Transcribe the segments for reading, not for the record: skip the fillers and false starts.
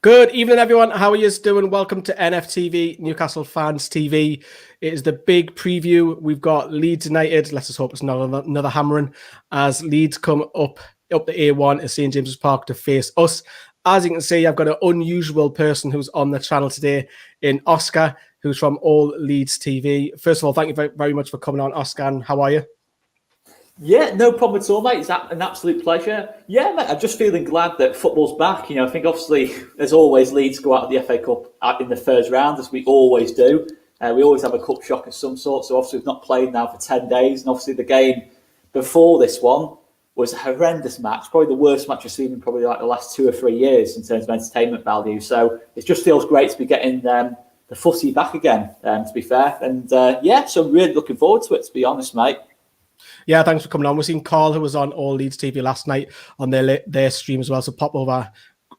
Good evening, everyone. How are you doing? Welcome to NFTV, Newcastle Fans TV. It is the big preview. We've got Leeds United. Let's just hope it's not another hammering as Leeds come up the A1 at St James's Park to face us. As you can see, I've got an unusual person who's on the channel today in Oscar, who's from All Leeds TV. First of all, thank you very, very much for coming on, Oscar. And how are you? Yeah, no problem at all, mate. It's an absolute pleasure. Yeah, mate, I'm just feeling glad that football's back. I think obviously, as always, Leeds go out of the FA Cup in the first round, as we always do. We always have a cup shock of some sort, so obviously we've not played now for 10 days. And obviously the game before this one was a horrendous match, probably the worst match I've seen in probably like the last 2 or 3 years in terms of entertainment value. So it just feels great to be getting the footy back again, to be fair. And yeah, so I'm really looking forward to it, to be honest, mate. Yeah, thanks for coming on. We've seen Carl, who was on All Leeds TV last night on their stream as well. So pop over,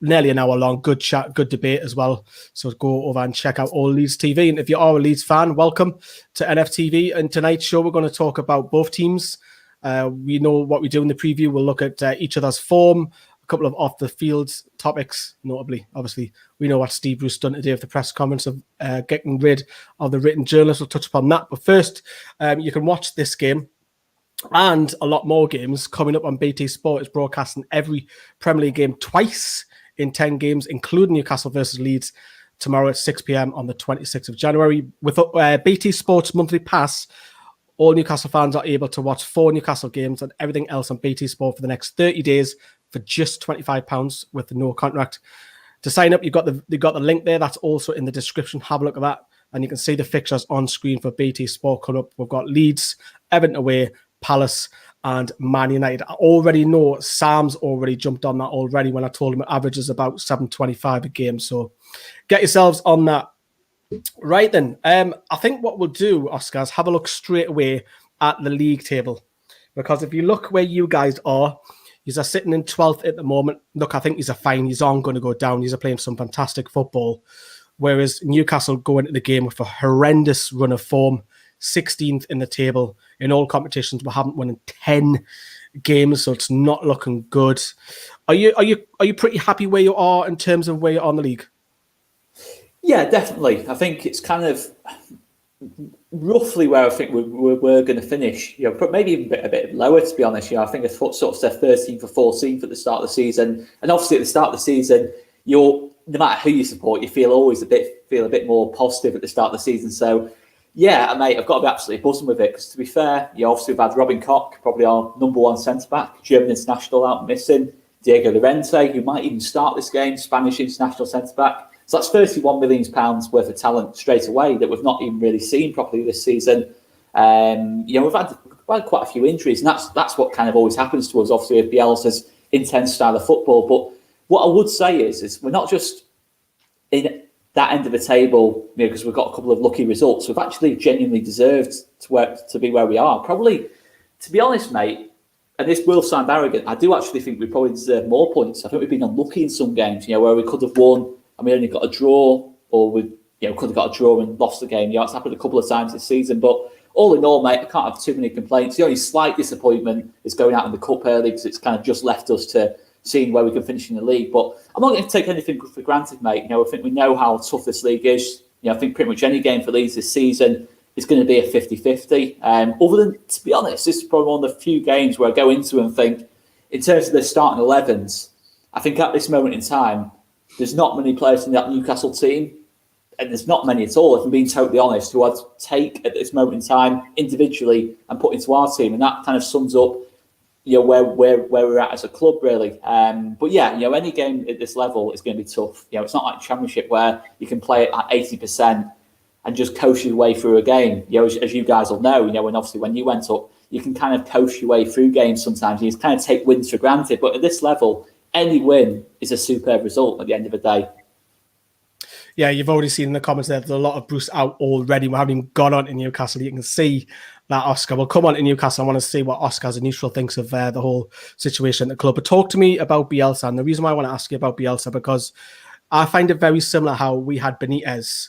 nearly an hour long, good chat, good debate as well. So go over and check out All Leeds TV. And if you are a Leeds fan, welcome to NFTV. And tonight's show, we're going to talk about both teams. We know what we do in the preview. We'll look at each other's form, a couple of off-the-field topics, notably. Obviously, we know what Steve Bruce done today with the press conference of getting rid of the written journalists. We'll touch upon that. But first, you can watch this game and a lot more games coming up on BT Sport. Is broadcasting every Premier League game twice in 10 games, including Newcastle versus Leeds tomorrow at 6 p.m. on the 26th of January. With BT Sports monthly pass, all Newcastle fans are able to watch 4 Newcastle games and everything else on BT Sport for the next 30 days for just £25 with no contract. To sign up, you've got the link there. That's also in the description. Have a look at that. And you can see the fixtures on screen for BT Sport coming up. We've got Leeds, Everton away, Palace and Man United. I already know Sam's already jumped on that already when I told him it averages about 7.25 a game. So get yourselves on that. Right then, I think what we'll do, Oscar, is have a look straight away at the league table. Because if you look where you guys are, he's sitting in 12th at the moment. Look, I think he's fine. He's on going to go down. He's playing some fantastic football. Whereas Newcastle go into the game with a horrendous run of form. 16th in the table in all competitions. We haven't won in 10 games, so it's not looking good. Are you pretty happy where you are in terms of where you're on the league? Yeah, definitely. I think it's kind of roughly where I think we're going to finish. But maybe even a bit lower, to be honest. I think I sort of said 13th or 14th at the start of the season, and obviously at the start of the season, no matter who you support, you feel a bit more positive at the start of the season. So. Yeah, mate, I've got to be absolutely buzzing with it because, to be fair, obviously we've had Robin Koch, probably our number 1 centre-back, German international out missing, Diego Llorente, who might even start this game, Spanish international centre-back. So that's £31 million worth of talent straight away that we've not even really seen properly this season. We've had quite a few injuries, and that's what kind of always happens to us, obviously, with Bielsa's intense style of football. But what I would say is we're not just in that end of the table, because we've got a couple of lucky results. We've actually genuinely deserved to be where we are. Probably, to be honest, mate, and this will sound arrogant, I do actually think we probably deserve more points. I think we've been unlucky in some games, where we could have won and we only got a draw, or we could have got a draw and lost the game. It's happened a couple of times this season. But all in all, mate, I can't have too many complaints. The only slight disappointment is going out in the cup early because it's kind of just left us to seeing where we can finish in the league. But I'm not going to take anything for granted, mate. I think we know how tough this league is. I think pretty much any game for Leeds this season is going to be a 50-50. Other than, to be honest, this is probably one of the few games where I go into and think, in terms of the starting 11s, I think at this moment in time, there's not many players in that Newcastle team, and there's not many at all, if I'm being totally honest, who I'd take at this moment in time individually and put into our team. And that kind of sums up where we're at as a club, really. But yeah, any game at this level is going to be tough. It's not like Championship where you can play it at 80% and just coast your way through a game. As you guys will know, when you went up, you can kind of coast your way through games sometimes. You just kind of take wins for granted. But at this level, any win is a superb result at the end of the day. Yeah, you've already seen in the comments there's a lot of Bruce out already. We haven't even got on to Newcastle. You can see that Oscar will come on to Newcastle. I want to see what Oscar as a neutral thinks of the whole situation at the club. But talk to me about Bielsa. And the reason why I want to ask you about Bielsa, because I find it very similar how we had Benitez.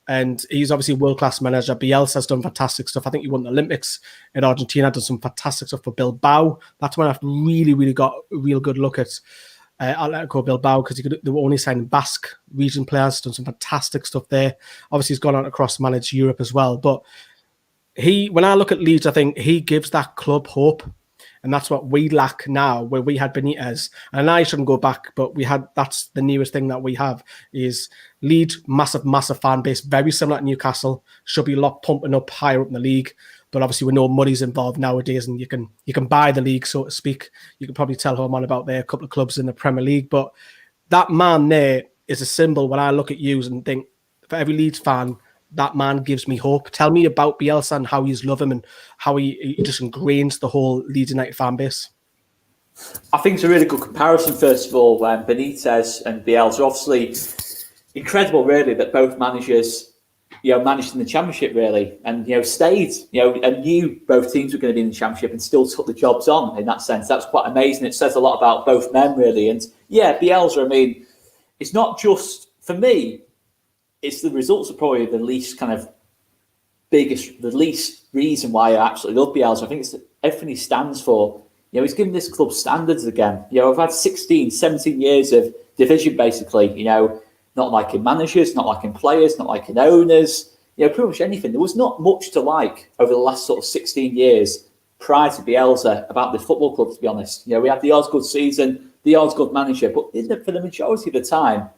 And he's obviously a world-class manager. Bielsa's done fantastic stuff. I think he won the Olympics in Argentina, done some fantastic stuff for Bilbao. That's when I've really got a real good look at Atletico Bilbao, because they were only signing Basque region players, done some fantastic stuff there. Obviously, he's gone on across manage Europe as well. But when I look at Leeds, I think he gives that club hope. And that's what we lack now, where we had Benitez. And I shouldn't go back, but that's the nearest thing that we have is Leeds, massive, massive fan base, very similar to Newcastle, should be a lot pumping up higher up in the league. But obviously we know money's involved nowadays, and you can buy the league, so to speak. You can probably tell who I'm on about there, a couple of clubs in the Premier League. But that man there is a symbol when I look at you and think, for every Leeds fan, that man gives me hope. Tell me about Bielsa and how you love him and how he just ingrains the whole Leeds United fan base. I think it's a really good comparison, first of all, when Benitez and Bielsa, obviously incredible, really, that both managers, managed in the Championship, really, and, stayed, and knew both teams were going to be in the Championship and still took the jobs on in that sense. That's quite amazing. It says a lot about both men, really. And yeah, Bielsa, I mean, it's not just, for me, it's the results are probably the least the least reason why I absolutely love Bielsa. I think it's everything he stands for. He's given this club standards again. I've had 16, 17 years of division, basically, not liking managers, not liking players, not liking owners, pretty much anything. There was not much to like over the last sort of 16 years prior to Bielsa about the football club, to be honest. We had the odds good season, the odds good manager, but for the majority of the time,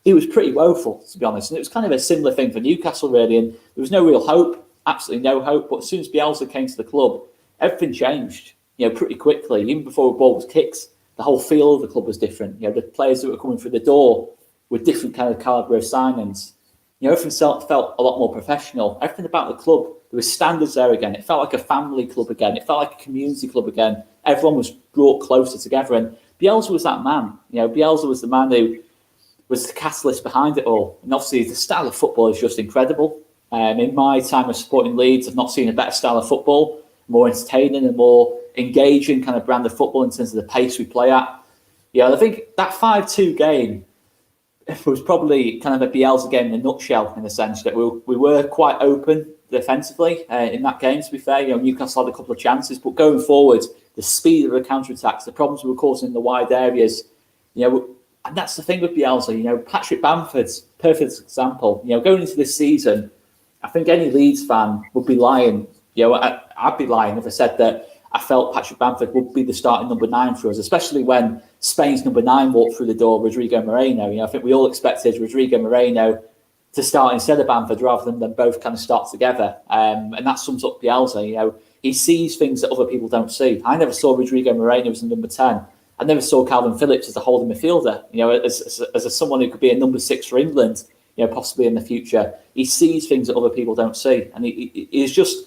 he was pretty woeful, to be honest. And it was kind of a similar thing for Newcastle, really. And there was no real hope, absolutely no hope. But as soon as Bielsa came to the club, everything changed, pretty quickly. Even before the ball was kicked, the whole feel of the club was different. The players that were coming through the door were different kind of calibre of signings. Everything felt a lot more professional. Everything about the club, there was standards there again. It felt like a family club again. It felt like a community club again. Everyone was brought closer together. And Bielsa was that man. Bielsa was the man who was the catalyst behind it all. And obviously the style of football is just incredible. In my time of supporting Leeds, I've not seen a better style of football, more entertaining and more engaging kind of brand of football in terms of the pace we play at. I think that 5-2 game was probably kind of a Bielsa game in a nutshell, in the sense that we were quite open defensively in that game, to be fair. Newcastle had a couple of chances, but going forward, the speed of the counter-attacks, the problems we were causing in the wide areas, and that's the thing with Bielsa. Patrick Bamford's perfect example. Going into this season, I think any Leeds fan would be lying. I'd be lying if I said that I felt Patrick Bamford would be the starting number 9 for us, especially when Spain's number 9 walked through the door, Rodrigo Moreno. I think we all expected Rodrigo Moreno to start instead of Bamford, rather than them both kind of start together. And that sums up Bielsa. He sees things that other people don't see. I never saw Rodrigo Moreno as a number 10. I never saw Calvin Phillips as a holding midfielder, as someone who could be a number 6 for England, possibly in the future. He sees things that other people don't see. And he's just,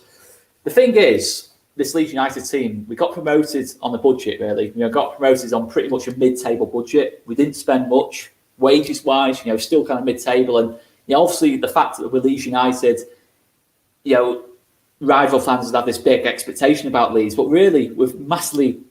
the thing is, this Leeds United team, we got promoted on the budget, really. Got promoted on pretty much a mid-table budget. We didn't spend much, wages-wise, still kind of mid-table. And obviously the fact that we're Leeds United, rival fans have this big expectation about Leeds, but really we've massively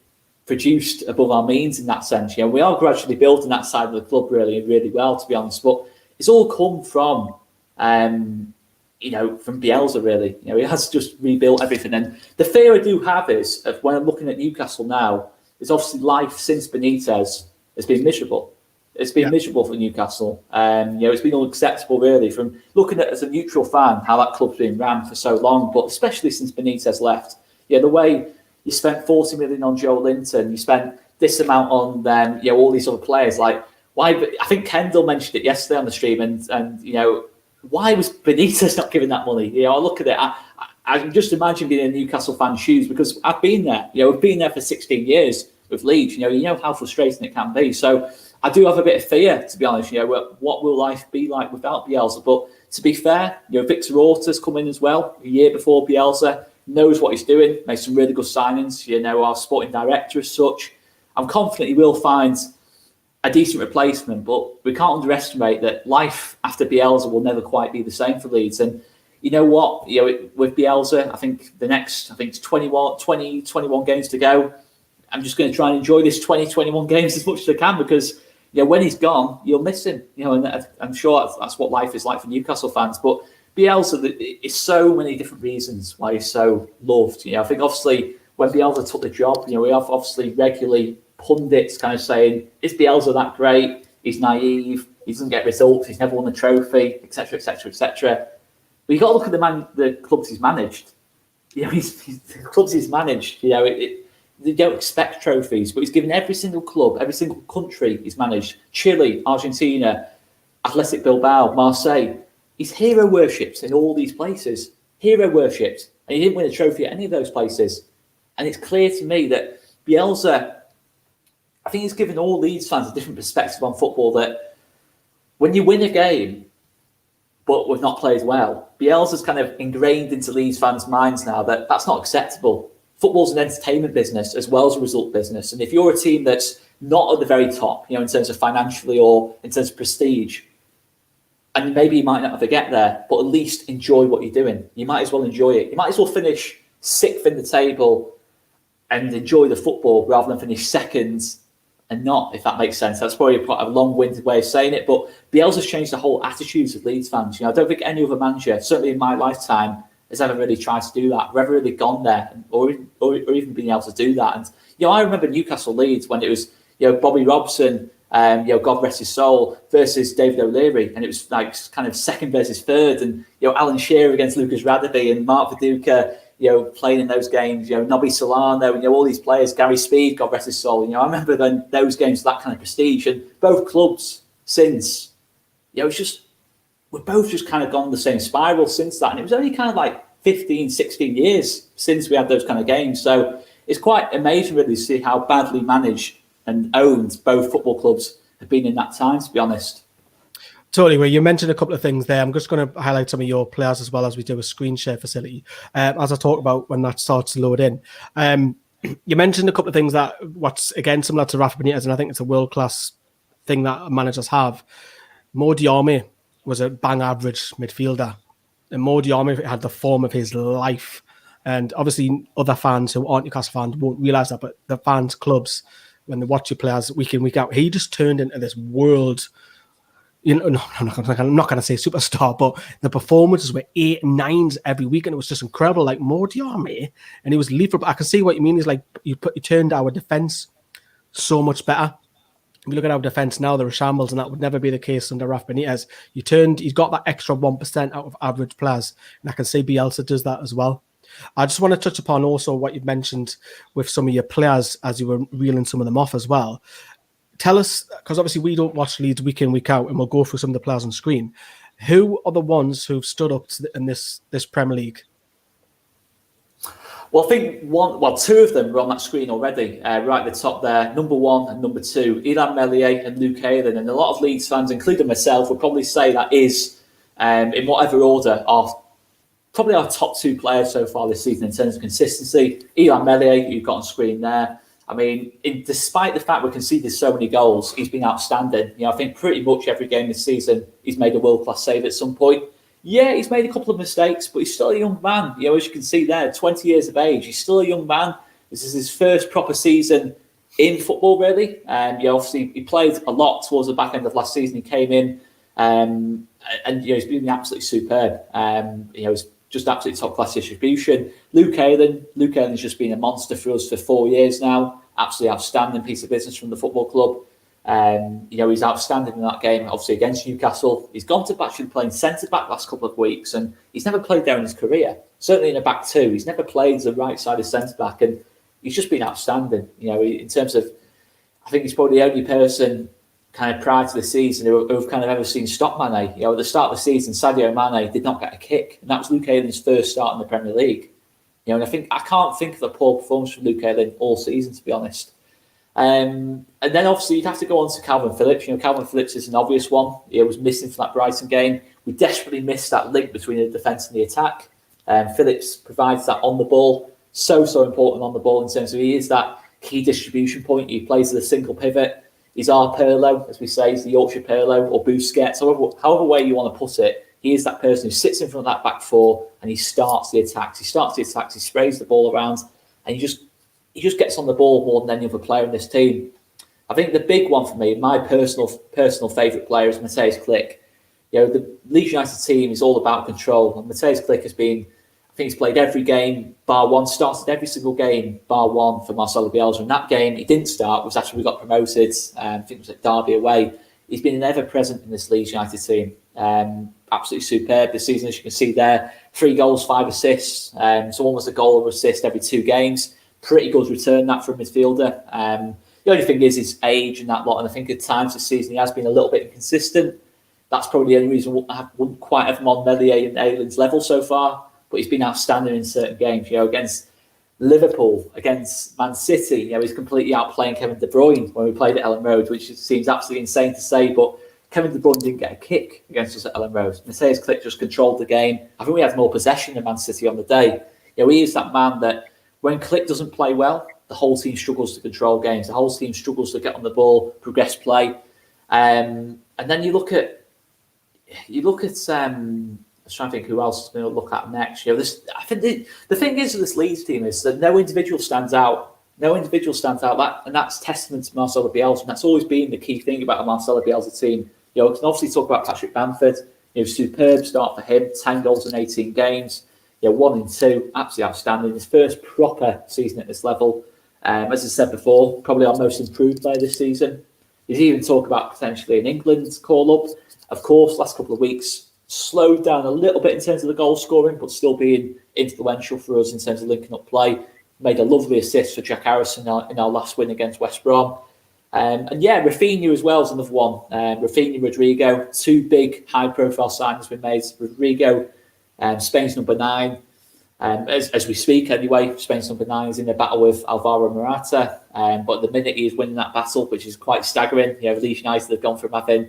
produced above our means in that sense. We are gradually building that side of the club really well, to be honest. But it's all come from, from Bielsa, really. He has just rebuilt everything. And the fear I do have is, of when I'm looking at Newcastle now, is obviously life since Benitez has been miserable. It's been miserable for Newcastle. It's been unacceptable, really, from looking at it as a neutral fan, how that club's been ran for so long, but especially since Benitez left. The way you spent 40 million on Joe Linton, you spent this amount on all these other players. Like, why? I think Kendall mentioned it yesterday on the stream, and why was Benitez not giving that money? I look at it, I can just imagine being in Newcastle fans' shoes, because I've been there. We've been there for 16 years with Leeds. You know how frustrating it can be. So I do have a bit of fear, to be honest. What will life be like without Bielsa? But to be fair, Victor Orta's come in as well a year before Bielsa. Knows what he's doing, made some really good signings. Our sporting director as such. I'm confident he will find a decent replacement, but we can't underestimate that life after Bielsa will never quite be the same for Leeds. And you know what? With Bielsa, I think it's 21 games to go. I'm just going to try and enjoy this 21 games as much as I can, because when he's gone, you'll miss him. And I'm sure that's what life is like for Newcastle fans. But Bielsa, it's so many different reasons why he's so loved. I think obviously when Bielsa took the job, we have obviously regularly pundits kind of saying, is Bielsa that great? He's naive. He doesn't get results. He's never won a trophy, etc., etc., etc. But you got to look at the clubs he's managed. You know, the clubs he's managed. You know, they don't expect trophies, but he's given every single club, every single country he's managed. Chile, Argentina, Athletic Bilbao, Marseille. He's hero worshipped in all these places. Hero worshipped, and he didn't win a trophy at any of those places. And it's clear to me that Bielsa, I think he's given all Leeds fans a different perspective on football, that when you win a game, but we've not played well, Bielsa's kind of ingrained into Leeds fans' minds now that that's not acceptable. Football's an entertainment business as well as a result business. And if you're a team that's not at the very top, you know, in terms of financially or in terms of prestige, and maybe you might not ever get there, but at least enjoy what you're doing. You might as well enjoy it. You might as well finish 6th in the table and enjoy the football rather than finish 2nd and not, if that makes sense. That's probably quite a long-winded way of saying it, but Bielsa's changed the whole attitudes of Leeds fans. You know, I don't think any other manager, certainly in my lifetime, has ever really tried to do that, or ever really gone there, or even been able to do that. And you know, I remember Newcastle Leeds when it was, you know, Bobby Robson, you know, God rest his soul, versus David O'Leary, and it was like kind of 2nd versus 3rd, and you know, Alan Shearer against Lucas Radebe and Mark Viduka, you know, playing in those games, you know, Nobby Solano, and you know, all these players, Gary Speed, God rest his soul. You know, I remember then those games, that kind of prestige, and both clubs since, you know, it's just, we've both just kind of gone the same spiral since that, and it was only kind of like 15, 16 years since we had those kind of games. So it's quite amazing really to see how badly managed and owned both football clubs have been in that time, to be honest. Totally. Well, you mentioned a couple of things there. I'm just going to highlight some of your players as well as we do a screen share facility, as I talk about when that starts to load in. You mentioned a couple of things that what's, again, similar to Rafa Benitez, and I think it's a world-class thing that managers have. Mo Diarmi was a bang average midfielder, and Mo Diarmi had the form of his life. And obviously other fans who aren't Newcastle fans won't realise that, but the fans, clubs, when they watch your players week in, week out, he just turned into this world, you know, no, I'm not going to say superstar, but the performances were 8 and 9s every week, and it was just incredible. Like Mo Diarmi, and he was lethal. I can see what you mean. He's like, you turned our defence so much better. If you look at our defence now, they're a shambles, and that would never be the case under Rafa Benitez. He's got that extra 1% out of average players, and I can see Bielsa does that as well. I just want to touch upon also what you mentioned with some of your players as you were reeling some of them off as well. Tell us, because obviously we don't watch Leeds week in, week out, and we'll go through some of the players on screen. Who are the ones who've stood up in this Premier League? Well, I think two of them are on that screen already, right at the top there. Number 1 and number 2, Illan Meslier and Luke Ayling. And a lot of Leeds fans, including myself, would probably say that is, in whatever order, probably our top 2 players so far this season in terms of consistency. Illan Meslier, who you've got on screen there. I mean, despite the fact we conceded so many goals, he's been outstanding. You know, I think pretty much every game this season, he's made a world-class save at some point. Yeah, he's made a couple of mistakes, but he's still a young man. You know, as you can see there, 20 years of age, he's still a young man. This is his first proper season in football, really. And you know, obviously, he played a lot towards the back end of last season. He came in, and you know, he's been absolutely superb. You know, he's just absolutely top-class distribution. Luke Ayling's just been a monster for us for 4 years now. Absolutely outstanding piece of business from the football club. You know, he's outstanding in that game, obviously, against Newcastle. He's gone to actually playing centre-back last couple of weeks, and he's never played there in his career. Certainly in a back 2. He's never played the right side of centre-back, and he's just been outstanding. You know, in terms of, I think he's probably the only person kind of prior to the season who've kind of ever seen stop Mane. You know, at the start of the season, Sadio Mane did not get a kick, and that was Luke Ayling's first start in the Premier League. You know, and I can't think of a poor performance from Luke Ayling all season, to be honest. And then obviously you'd have to go on to Calvin Phillips. You know, Calvin Phillips is an obvious one. He was missing from that Brighton game. We desperately missed that link between the defence and the attack. Phillips provides that on the ball. So important on the ball in terms of he is that key distribution point. He plays as a single pivot. He's our Pirlo, as we say. He's the Yorkshire Pirlo or Busquets. However way you want to put it, he is that person who sits in front of that back 4 and he starts the attacks. He sprays the ball around, and he just gets on the ball more than any other player in this team. I think the big one for me, my personal favourite player, is Matthijs Klich. You know, the Leeds United team is all about control, and Matthijs Klich has been, I think he's played every game bar one, started every single game bar one for Marcelo Bielsa. And that game he didn't start was after we got promoted. I think it was at Derby away. He's been ever present in this Leeds United team. Absolutely superb this season, as you can see there. 3 goals, 5 assists. So almost a goal or assist every 2 games. Pretty good return that from midfielder. The only thing is his age and that lot. And I think at times this season he has been a little bit inconsistent. That's probably the only reason I wouldn't quite have him on Melier and Aylin's level so far. But he's been outstanding in certain games. Against Liverpool, against Man City, he's completely outplaying Kevin De Bruyne when we played at Ellen Road, which seems absolutely insane to say. But Kevin De Bruyne didn't get a kick against us at Ellen Road. Matthias Klick just controlled the game. I think we had more possession than Man City on the day. He is that man that when Klick doesn't play well, the whole team struggles to control games. The whole team struggles to get on the ball, progress play. And then you look at. I was trying to think who else is going to look at next. I think the thing is with this Leeds team is that no individual stands out. And that's testament to Marcelo Bielsa. And that's always been the key thing about a Marcelo Bielsa team. We can obviously talk about Patrick Bamford. Superb start for him. 10 goals in 18 games. 1 in 2, absolutely outstanding. His first proper season at this level. As I said before, probably our most improved player this season. There's even talk about potentially an England call-up. Of course, last couple of weeks, slowed down a little bit in terms of the goal scoring, but still being influential for us in terms of linking up play. Made a lovely assist for Jack Harrison in our last win against West Brom. Rafinha as well is another one. Rafinha, Rodrigo, 2 big high-profile signings been made. Rodrigo, Spain's number 9. As we speak anyway, Spain's number 9 is in a battle with Alvaro Morata. But at the minute he is winning that battle, which is quite staggering. Leeds United have gone from having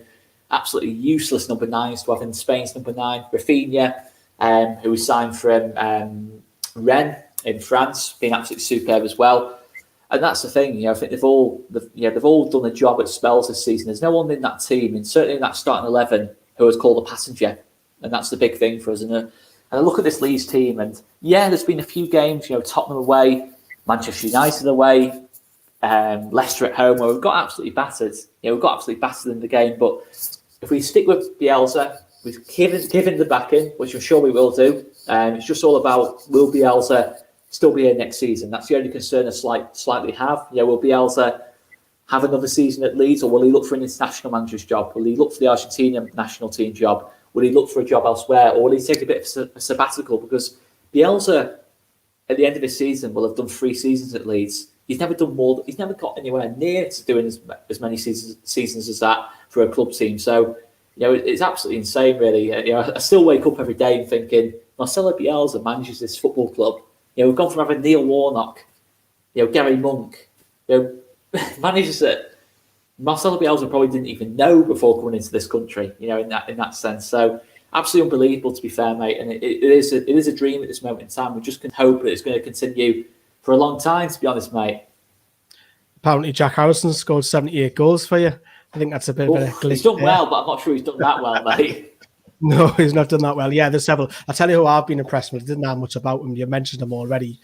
absolutely useless number 9s to having Spain's number 9. Rafinha, who was signed from Rennes in France, being absolutely superb as well. And that's the thing, I think they've all done a job at spells this season. There's no one in that team, and certainly in that starting 11, who is called a passenger, and that's the big thing for us. And I look at this Leeds team, and there's been a few games, Tottenham away, Manchester United away, Leicester at home, where we've got absolutely battered. We've got absolutely battered in the game. But if we stick with Bielsa, we've given the backing, which I'm sure we will do. It's just all about, will Bielsa still be here next season? That's the only concern I slightly have. Will Bielsa have another season at Leeds, or will he look for an international manager's job? Will he look for the Argentina national team job? Will he look for a job elsewhere, or will he take a bit of a sabbatical? Because Bielsa, at the end of his season, will have done 3 seasons at Leeds. He's never done more. He's never got anywhere near to doing as many seasons as that for a club team. So, it's absolutely insane, really. I still wake up every day and thinking, Marcelo Bielsa manages this football club. We've gone from having Neil Warnock, Gary Monk, managers that Marcelo Bielsa probably didn't even know before coming into this country. In that sense. So, absolutely unbelievable, to be fair, mate. And it is a dream at this moment in time. We just can hope that it's going to continue for a long time, to be honest, mate. Apparently, Jack Harrison scored 78 goals for you. I think that's a bit of a glitch. He's done well, but I'm not sure he's done that well, mate. No, he's not done that well. Yeah, there's several. I'll tell you who I've been impressed with. I didn't know much about him. You mentioned him already.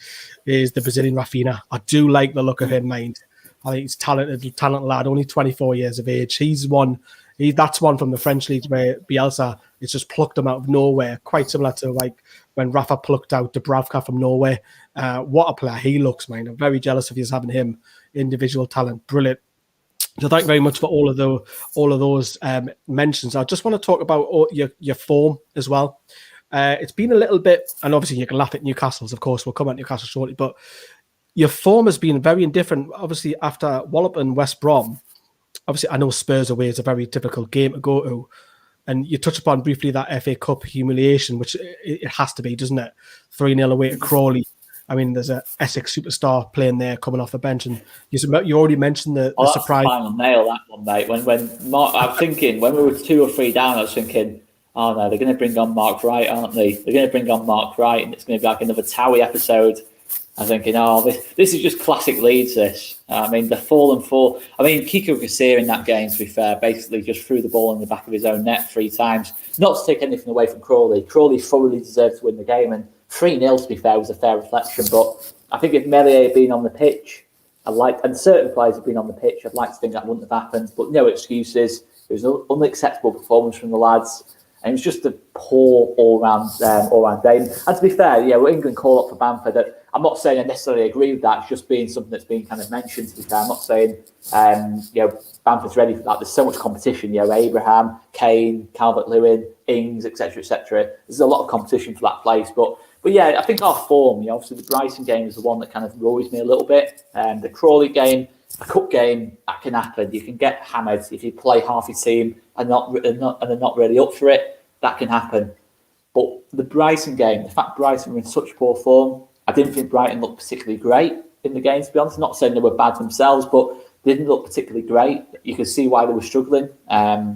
Is the Brazilian Rafinha. I do like the look of him, mind. I think he's talented lad, only 24 years of age. That's one from the French league where Bielsa has just plucked him out of nowhere, quite similar to like when Rafa plucked out Dubravka from Norway. What a player he looks, man. I'm very jealous of you having him. Individual talent, brilliant. So thank you very much for all of those mentions. I just want to talk about your form as well. It's been a little bit, and obviously you can laugh at Newcastle's, of course. We'll come at Newcastle shortly, but your form has been very indifferent. Obviously, after Wallop and West Brom, obviously I know Spurs away is a very difficult game to go to, and you touched upon briefly that FA Cup humiliation, which it has to be, doesn't it? 3-0 away to Crawley. I mean, there's a Essex superstar playing there coming off the bench, and you already mentioned the surprise. That's the final nail, that one, mate. When I'm thinking, when we were 2 or 3 down, I was thinking, oh no, they're going to bring on Mark Wright, aren't they? They're going to bring on Mark Wright, and it's going to be like another Towie episode. I'm thinking, oh, this is just classic Leeds, this. I mean, they're fallen for. I mean, Kiko Kasir in that game, to be fair, basically just threw the ball in the back of his own net 3 times. Not to take anything away from Crawley. Crawley thoroughly deserved to win the game, and 3-0, to be fair, was a fair reflection. But I think if Melier had been on the pitch, and certain players had been on the pitch, I'd like to think that wouldn't have happened. But no excuses. It was an unacceptable performance from the lads. And it was just a poor all-round day. And to be fair, England call up for Bamford. I'm not saying I necessarily agree with that. It's just being something that's been kind of mentioned, to be fair. I'm not saying, Bamford's ready for that. There's so much competition. Abraham, Kane, Calvert-Lewin, Ings, etc., etc. There's a lot of competition for that place. But yeah, I think our form, obviously the Brighton game is the one that kind of worries me a little bit. The Crawley game, a cup game, that can happen. You can get hammered if you play half your team and they're not really up for it. That can happen. But the Brighton game, the fact Brighton were in such poor form, I didn't think Brighton looked particularly great in the game, to be honest. Not saying they were bad themselves, but they didn't look particularly great. You could see why they were struggling. There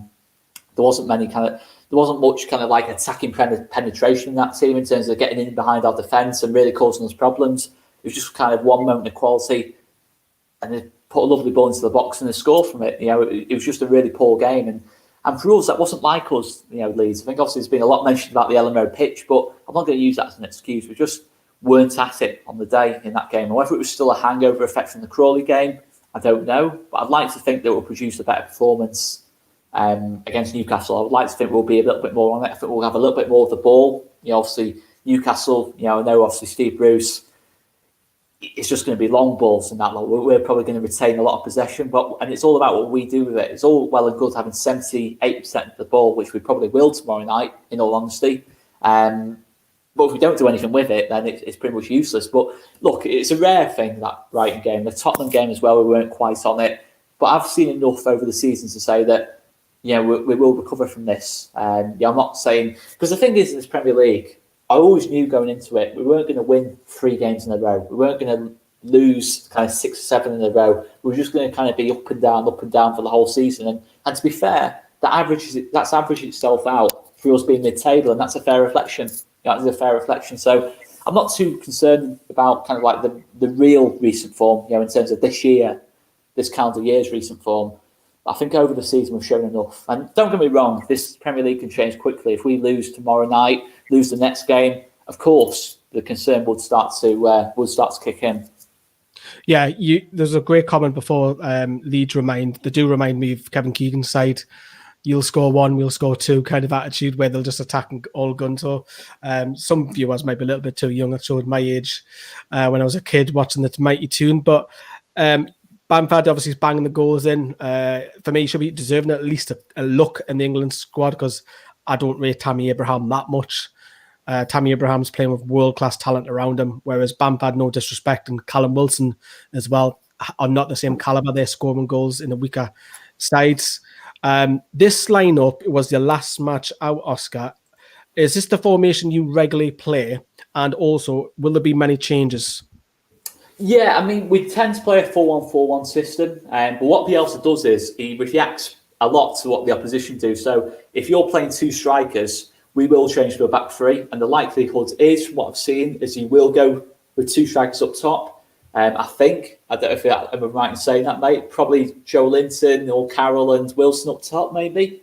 wasn't much kind of like attacking penetration in that team in terms of getting in behind our defence and really causing us problems. It was just kind of one moment of quality, and they put a lovely ball into the box and they scored from it. It was just a really poor game. And for us, that wasn't like us, Leeds. I think obviously there's been a lot mentioned about the Ellen Road pitch, but I'm not going to use that as an excuse. We just weren't at it on the day in that game. And whether it was still a hangover effect from the Crawley game, I don't know. But I'd like to think that we'll produce a better performance against Newcastle. I would like to think we'll be a little bit more on it. I think we'll have a little bit more of the ball. Obviously Newcastle, I know obviously Steve Bruce, it's just going to be long balls and that. We're probably going to retain a lot of possession, and it's all about what we do with it. It's all well and good having 78% of the ball, which we probably will tomorrow night, in all honesty. But if we don't do anything with it, then it's pretty much useless. But look, it's a rare thing, that Brighton game. The Tottenham game as well, we weren't quite on it. But I've seen enough over the season to say that, we will recover from this. I'm not saying... Because the thing is, in this Premier League, I always knew going into it, we weren't going to win 3 games in a row. We weren't going to lose kind of 6 or 7 in a row. We were just going to kind of be up and down for the whole season. And to be fair, that's averaged itself out for us being mid-table, and that's a fair reflection. That is a fair reflection. So I'm not too concerned about kind of like the real recent form, in terms of this calendar year's recent form. I think over the season we've shown enough. And don't get me wrong, this Premier League can change quickly. If we lose tomorrow night, lose the next game, of course the concern would start to kick in. Yeah, there's a great comment before. Leeds do remind me of Kevin Keegan's side. You'll score 1, we'll score 2 kind of attitude where they'll just attack all guns. So some viewers might be a little bit too young. I showed my age when I was a kid watching the Mighty Tune, but Bamford obviously is banging the goals in. For me, he should be deserving at least a look in the England squad, because I don't rate Tammy Abraham that much. Tammy Abraham's playing with world-class talent around him, whereas Bamford, no disrespect, and Callum Wilson as well are not the same calibre. They're scoring goals in the weaker sides. This lineup was your last match out, Oscar. Is this the formation you regularly play? And also, will there be many changes? Yeah, I mean, we tend to play a 4-1-4-1 system. But what Bielsa does is he reacts a lot to what the opposition do. So if you're playing 2 strikers, we will change to a back 3. And the likelihood is, from what I've seen, is he will go with 2 strikers up top. I think, I don't know if I'm right in saying that, mate, probably Joe Linton or Carroll and Wilson up top, maybe.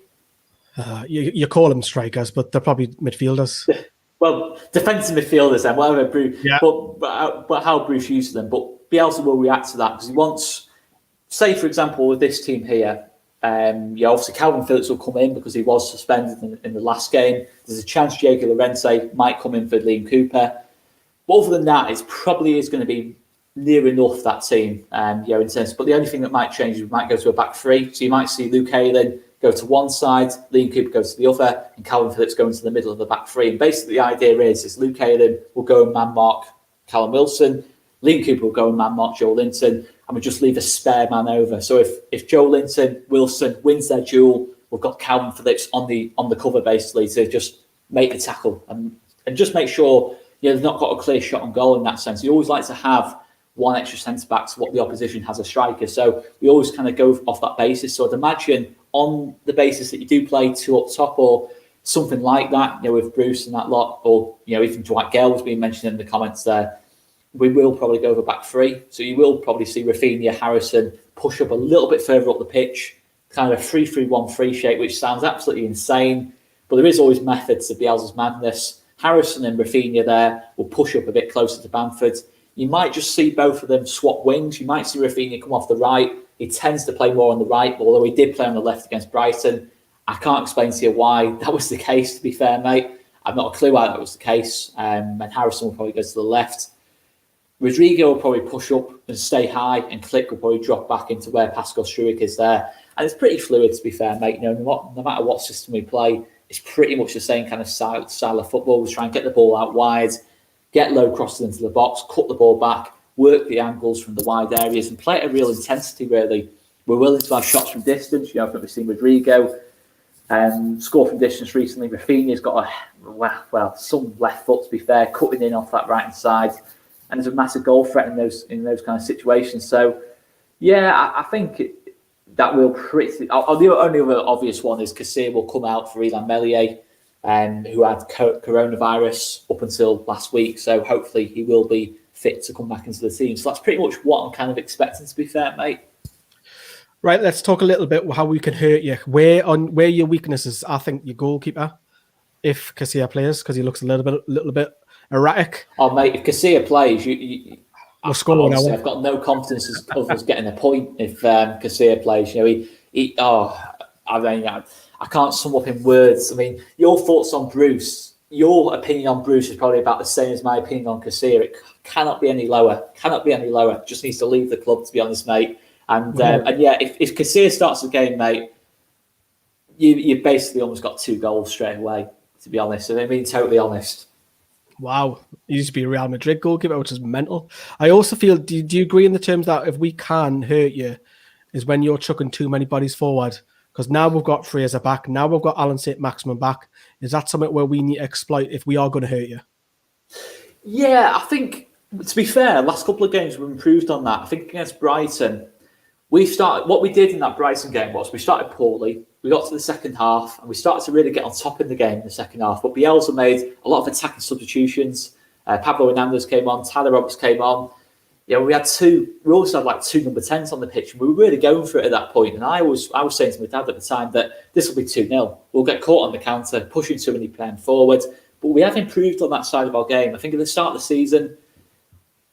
You call them strikers, but they're probably midfielders. Well, defensive midfielders then, whatever Bruce, yeah. but how Bruce uses them. But Bielsa will react to that because he wants, say for example, with this team here, obviously Calvin Phillips will come in because he was suspended in the last game. There's a chance Diego Llorente might come in for Liam Cooper. But other than that, it probably is going to be near enough that team, in terms. But the only thing that might change is we might go to a back 3. So you might see Luke Ayling go to one side, Liam Cooper goes to the other, and Calvin Phillips go into the middle of the back 3. And basically the idea is Luke Ayling will go and man mark Callum Wilson, Liam Cooper will go and man mark Joe Linton, and we just leave a spare man over. So if Joe Linton, Wilson wins their duel, we've got Calvin Phillips on the cover basically to just make the tackle and just make sure they've not got a clear shot on goal in that sense. You always like to have one extra centre back to what the opposition has a striker. So we always kind of go off that basis. So I'd imagine on the basis that you do play 2 up top or something like that, with Bruce and that lot, or even Dwight Gale was being mentioned in the comments there, we will probably go over back 3. So you will probably see Rafinha, Harrison push up a little bit further up the pitch, kind of a 3-3-1-3 shape, which sounds absolutely insane. But there is always methods to Bielsa's madness. Harrison and Rafinha there will push up a bit closer to Bamford. You might just see both of them swap wings. You might see Rafinha come off the right. He tends to play more on the right, although he did play on the left against Brighton. I can't explain to you why that was the case, to be fair, mate. I've not a clue why that was the case. And Harrison will probably go to the left. Rodrigo will probably push up and stay high, and Klich will probably drop back into where Pascal Struijk is there. And it's pretty fluid, to be fair, mate. No matter what system we play, it's pretty much the same kind of style of football. We try and get the ball out wide, get low crosses into the box, cut the ball back, work the angles from the wide areas, and play at a real intensity, really. We're willing to have shots from distance. I think we've seen Rodrigo score from distance recently. Rafinha's got some left foot, to be fair, cutting in off that right-hand side. And there's a massive goal threat in those kind of situations. So, yeah, I think that will pretty... the only other obvious one is Kassir will come out for Ilan Meslier, who had coronavirus up until last week. So hopefully he will be fit to come back into the team. So that's pretty much what I'm kind of expecting, to be fair, mate. Right, let's talk a little bit how we can hurt you. Where your weaknesses? I think your goalkeeper, if Kassir plays, because he looks a little bit erratic. Oh, mate, if Kassir plays, I've got no confidence of us getting a point if Kassir plays. I can't sum up in words. I mean, your thoughts on Bruce, your opinion on Bruce is probably about the same as my opinion on Kassir. It cannot be any lower. Just needs to leave the club, to be honest, mate. And if Kassir starts the game, mate, you basically almost got 2 goals straight away, to be honest. And I mean, totally honest. Wow. He used to be a Real Madrid goalkeeper, which is mental. I also feel, do you agree in the terms that if we can hurt you, is when you're chucking too many bodies forward? Because now we've got Fraser back. Now we've got Alan Saint-Maximin back. Is that something where we need to exploit if we are going to hurt you? Yeah, I think, to be fair, last couple of games we've improved on that. I think against Brighton, what we did in that Brighton game was we started poorly. We got to the second half and we started to really get on top in the game in the second half. But Bielsa made a lot of attacking substitutions. Pablo Hernandez came on, Tyler Roberts came on. We also had like 2 number 10s on the pitch, and we were really going for it at that point. And I was saying to my dad at the time that this will be 2-0. We'll get caught on the counter, pushing too many men forward. But we have improved on that side of our game. I think at the start of the season,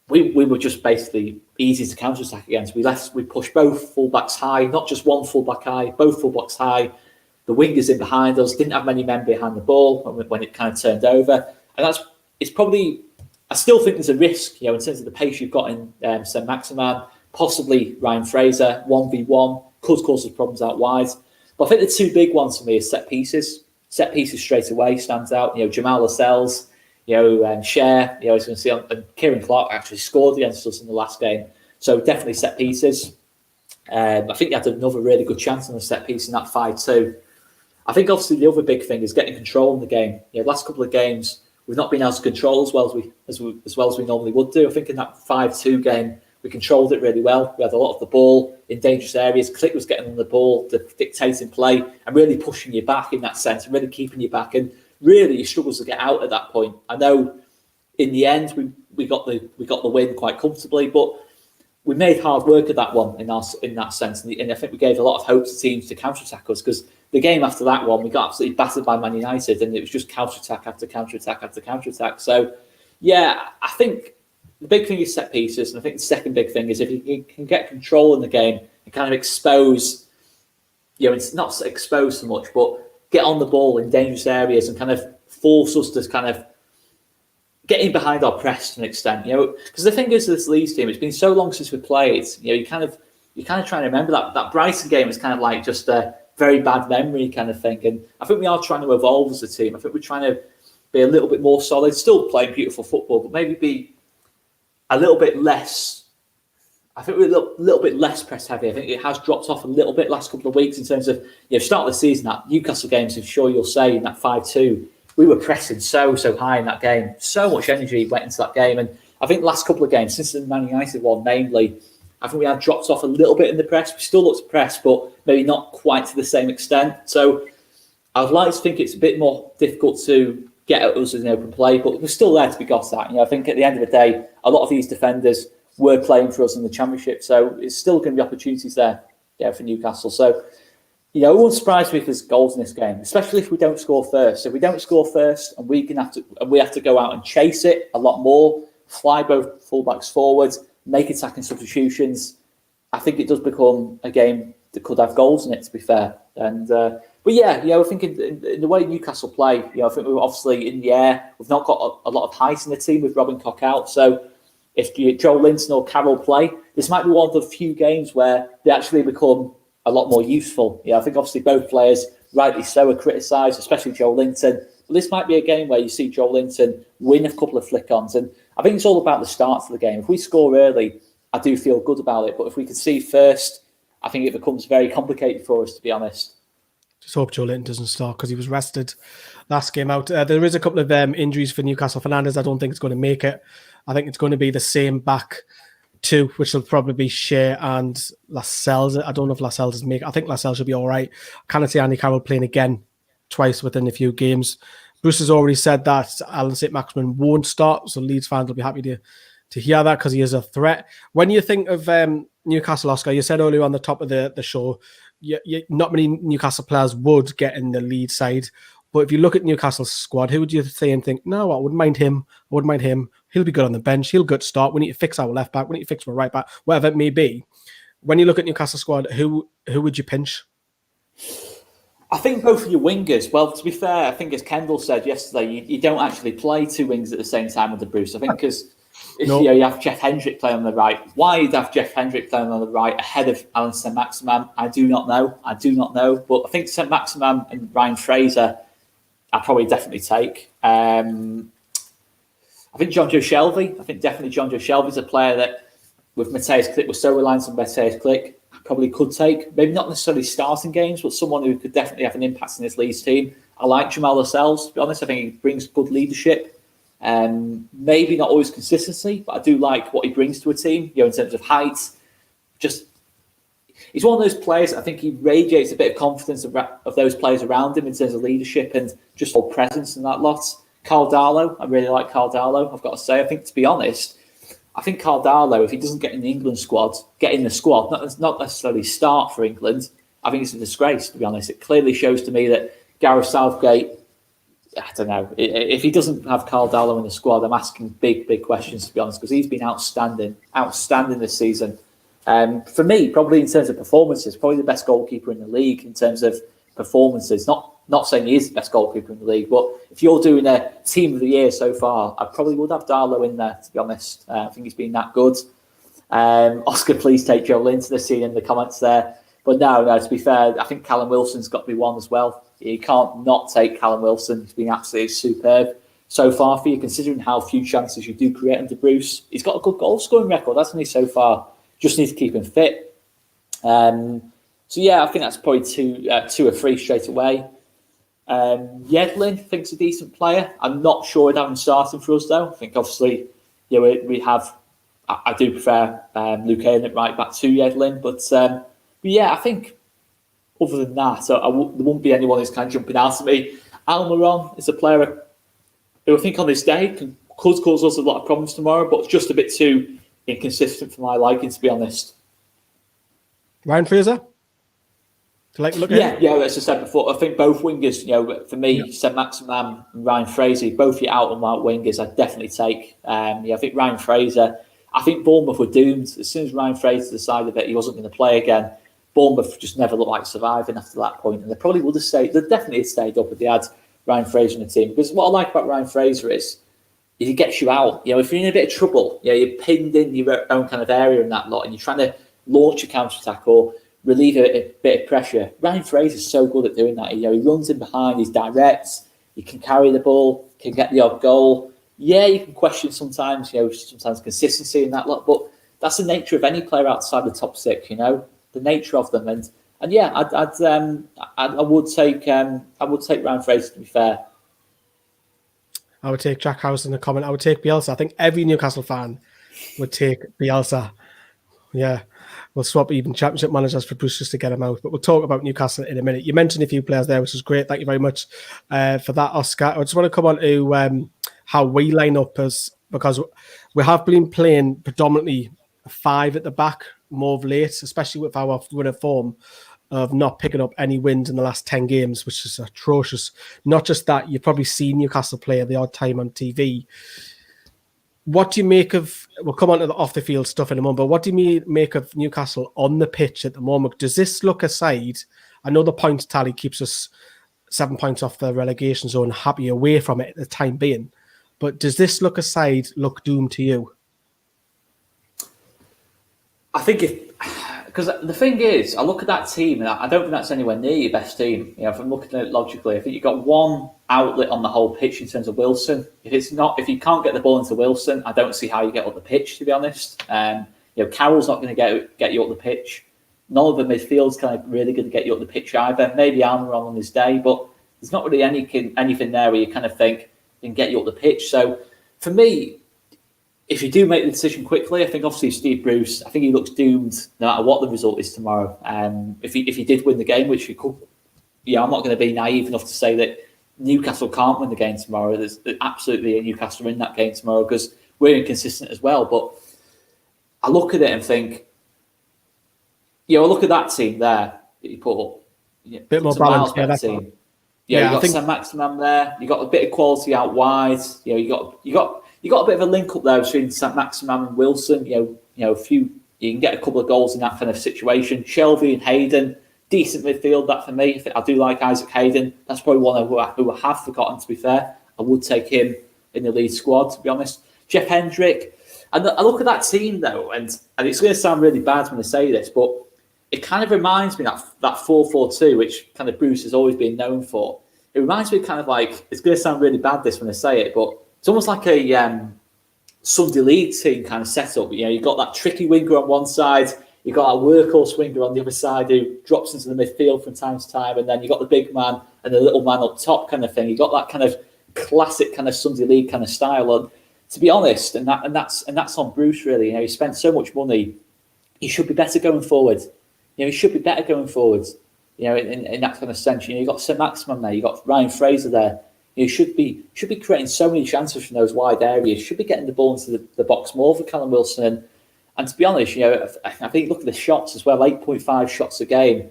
we were just basically easy to counter-attack against. We pushed both fullbacks high, not just one fullback high, both fullbacks high. The wingers in behind us, didn't have many men behind the ball when it kind of turned over. And it's probably, I still think there's a risk, in terms of the pace you've got in Saint-Maximin, possibly Ryan Fraser, 1v1, could cause us problems out wide. But I think the 2 big ones for me is set pieces. Set pieces straight away stands out. Jamal Lascelles, Cher, I was going to see, and Kieran Clark actually scored against us in the last game. So definitely set pieces. I think he had another really good chance on the set piece in that 5-2. I think obviously the other big thing is getting control in the game. Last couple of games we've not been able to control as well as we normally would do. I think in that 5-2 game we controlled it really well. We had a lot of the ball in dangerous areas. Klich was getting on the ball, dictating play, and really pushing you back in that sense, and really keeping you back. And really, he struggles to get out at that point. I know in the end we got the win quite comfortably, but we made hard work of that one in that sense. And I think we gave a lot of hope to teams to counter-attack us, because the game after that one, we got absolutely battered by Man United, and it was just counter-attack after counter-attack after counter-attack. So, yeah, I think the big thing is set pieces. And I think the second big thing is if you can get control in the game and kind of expose, it's not expose so much, but get on the ball in dangerous areas and kind of force us to kind of get in behind our press to an extent, because the thing is, this Leeds team, it's been so long since we played, you kind of try and remember that Brighton game is kind of like just a very bad memory kind of thing. And I think we are trying to evolve as a team. I think we're trying to be a little bit more solid, still playing beautiful football, but maybe be a little bit less. I think we're a little bit less press heavy. I think it has dropped off a little bit last couple of weeks in terms of, start of the season, that Newcastle games, I'm sure you'll say, in that 5-2, we were pressing so high in that game. So much energy went into that game. And I think the last couple of games, since the Man United one mainly, I think we had dropped off a little bit in the press. We still looked to press, but maybe not quite to the same extent. So I'd like to think it's a bit more difficult to get at us in open play, but we're still there to be got at. I think at the end of the day, a lot of these defenders were playing for us in the Championship, so it's still going to be opportunities there, for Newcastle. So, it won't surprise me if there's goals in this game, especially if we don't score first. If we don't score first, and we have to go out and chase it a lot more, fly both fullbacks forward, make attacking substitutions, I think it does become a game that could have goals in it, to be fair. And But yeah, I think in the way Newcastle play, I think we're obviously in the air. We've not got a lot of height in the team with Robin Koch out. So if Joe Linton or Carroll play, this might be one of the few games where they actually become a lot more useful. I think obviously both players, rightly so, are criticised, especially Joe Linton. But this might be a game where you see Joe Linton win a couple of flick-ons. And I think it's all about the start of the game. If we score early, I do feel good about it. But if we can see first, I think it becomes very complicated for us, to be honest. Just hope Joe Linton doesn't start because he was rested last game out. There is a couple of injuries for Newcastle. Fernandes, I don't think it's going to make it. I think it's going to be the same back two, which will probably be Shea and Lascelles. I don't know if Lascelles is making. I think Lascelles should be all right. I cannot see Andy Carroll playing again twice within a few games. Bruce has already said that Alan Saint-Maximin won't start, so Leeds fans will be happy to hear that because he is a threat. When you think of Newcastle, Oscar, you said earlier on the top of the show, not many Newcastle players would get in the lead side. But if you look at Newcastle's squad, who would you say and think, no, I wouldn't mind him. I wouldn't mind him. He'll be good on the bench. He'll good start. We need to fix our left back. We need to fix our right back, whatever it may be. When you look at Newcastle squad, who would you pinch? I think both of your wingers. Well, to be fair, I think as Kendall said yesterday, you don't actually play two wings at the same time under Bruce. I think because you have Jeff Hendrick playing on the right. Why you'd have Jeff Hendrick playing on the right ahead of Alan Saint-Maximin, I do not know. But I think Saint-Maximin and Ryan Fraser, I'd probably definitely take. I think John Joe Shelby. I think definitely John Joe Shelby's a player that, with Mateus Klick, we're so reliant on Mateus Klick, probably could take. Maybe not necessarily starting games, but someone who could definitely have an impact in this Leeds team. I like Jamal Lascelles, to be honest. I think he brings good leadership. Maybe not always consistency, but I do like what he brings to a team, in terms of height. He's one of those players, I think he radiates a bit of confidence of those players around him in terms of leadership and just whole presence and that lot. Carl Darlow, I really like Carl Darlow, I've got to say. I think, to be honest, I think Carl Darlow, if he doesn't get in the England squad, not necessarily start for England, I think it's a disgrace, to be honest. It clearly shows to me that Gareth Southgate, I don't know, if he doesn't have Carl Darlow in the squad, I'm asking big questions, to be honest, because he's been outstanding this season. For me, probably in terms of performances, probably the best goalkeeper in the league in terms of performances. Not saying he is the best goalkeeper in the league, but if you're doing a team of the year so far, I probably would have Darlow in there, to be honest. I think he's been that good. Oscar, please take Joe Linton, the scene in the comments there. But no, to be fair, I think Callum Wilson's got to be one as well. You can't not take Callum Wilson. He's been absolutely superb so far for you, considering how few chances you do create under Bruce. He's got a good goal scoring record, hasn't he, so far? Just need to keep him fit. So yeah, I think that's probably two or three straight away. Yedlin, I think, is a decent player. I'm not sure I'd have him starting for us though. I think obviously, we have. I do prefer Luke Ayling at right back to Yedlin, but yeah, I think other than that, there won't be anyone who's kind of jumping out at me. Almiron is a player who I think on this day could cause us a lot of problems tomorrow, but it's just a bit too inconsistent for my liking, to be honest. Ryan Fraser? Yeah, as I said before, I think both wingers, for me, Saint-Maximin and Ryan Fraser, both your out and out wingers, I'd definitely take. I think Ryan Fraser, I think Bournemouth were doomed. As soon as Ryan Fraser decided that he wasn't going to play again, Bournemouth just never looked like surviving after that point. And they probably would have stayed, they'd definitely have stayed up if they had Ryan Fraser in the team. Because what I like about Ryan Fraser is he gets you out. If you're in a bit of trouble, you're pinned in your own kind of area in that lot, and you're trying to launch a counter-attack or relieve a bit of pressure. Ryan Fraser's so good at doing that. He runs in behind, he's direct, he can carry the ball, can get the odd goal. Yeah, you can question sometimes consistency in that lot, but that's the nature of any player outside the top six, the nature of them. And yeah, I would take Ryan Fraser, to be fair. I would take Jack House in the comment. I would take Bielsa. I think every Newcastle fan would take Bielsa. Yeah. We'll swap even championship managers for Bruce just to get him out. But we'll talk about Newcastle in a minute. You mentioned a few players there, which is great. Thank you very much for that, Oscar. I just want to come on to how we line up, because we have been playing predominantly 5 at the back more of late, especially with our winning form of not picking up any wins in the last 10 games, which is atrocious. Not just that, you've probably seen Newcastle play the odd time on TV. What do you make of? We'll come on to the off the field stuff in a moment. But what do you make of Newcastle on the pitch at the moment? Does this look aside? I know the points tally keeps us 7 points off the relegation zone, happy away from it at the time being. But does this look aside look doomed to you? I think because the thing is, I look at that team and I don't think that's anywhere near your best team. If I'm looking at it logically, I think you've got one outlet on the whole pitch in terms of Wilson. If you can't get the ball into Wilson, I don't see how you get up the pitch, to be honest. Carroll's not going to get you up the pitch. None of the midfield's kind of really going to get you up the pitch either. Maybe Almiron on his day, but there's not really anything there where you kind of think can get you up the pitch. So for me, if you do make the decision quickly, I think obviously Steve Bruce, I think he looks doomed no matter what the result is tomorrow. If he did win the game, which he could, I'm not going to be naive enough to say that Newcastle can't win the game tomorrow. There's absolutely a Newcastle in that game tomorrow because we're inconsistent as well. But I look at it and think, I look at that team there that you put up. Bit more balance, that team. You got Saint-Maximin there. You got a bit of quality out wide. You got a bit of a link up there between Saint-Maximin and Wilson. You can get a couple of goals in that kind of situation. Shelvey and Hayden, decent midfield that for me. I do like Isaac Hayden. That's probably one who I have forgotten, to be fair. I would take him in the lead squad, to be honest. Jeff Hendrick. And I look at that team, though, and it's going to sound really bad when I say this, but it kind of reminds me that 4-4-2, which kind of Bruce has always been known for. It reminds me kind of like, it's going to sound really bad this when I say it, but it's almost like a Sunday League team kind of setup. You've got that tricky winger on one side, you've got a workhorse winger on the other side who drops into the midfield from time to time, and then you've got the big man and the little man up top kind of thing. You've got that kind of classic kind of Sunday League kind of style. And to be honest, and that's on Bruce really. He spent so much money. He should be better going forward. He should be better going forward. In that kind of sense. You've got Saint-Maximin there. You've got Ryan Fraser there. You should be creating so many chances from those wide areas. Should be getting the ball into the box more for Callum Wilson. And to be honest, I think look at the shots as well. 8.5 shots a game.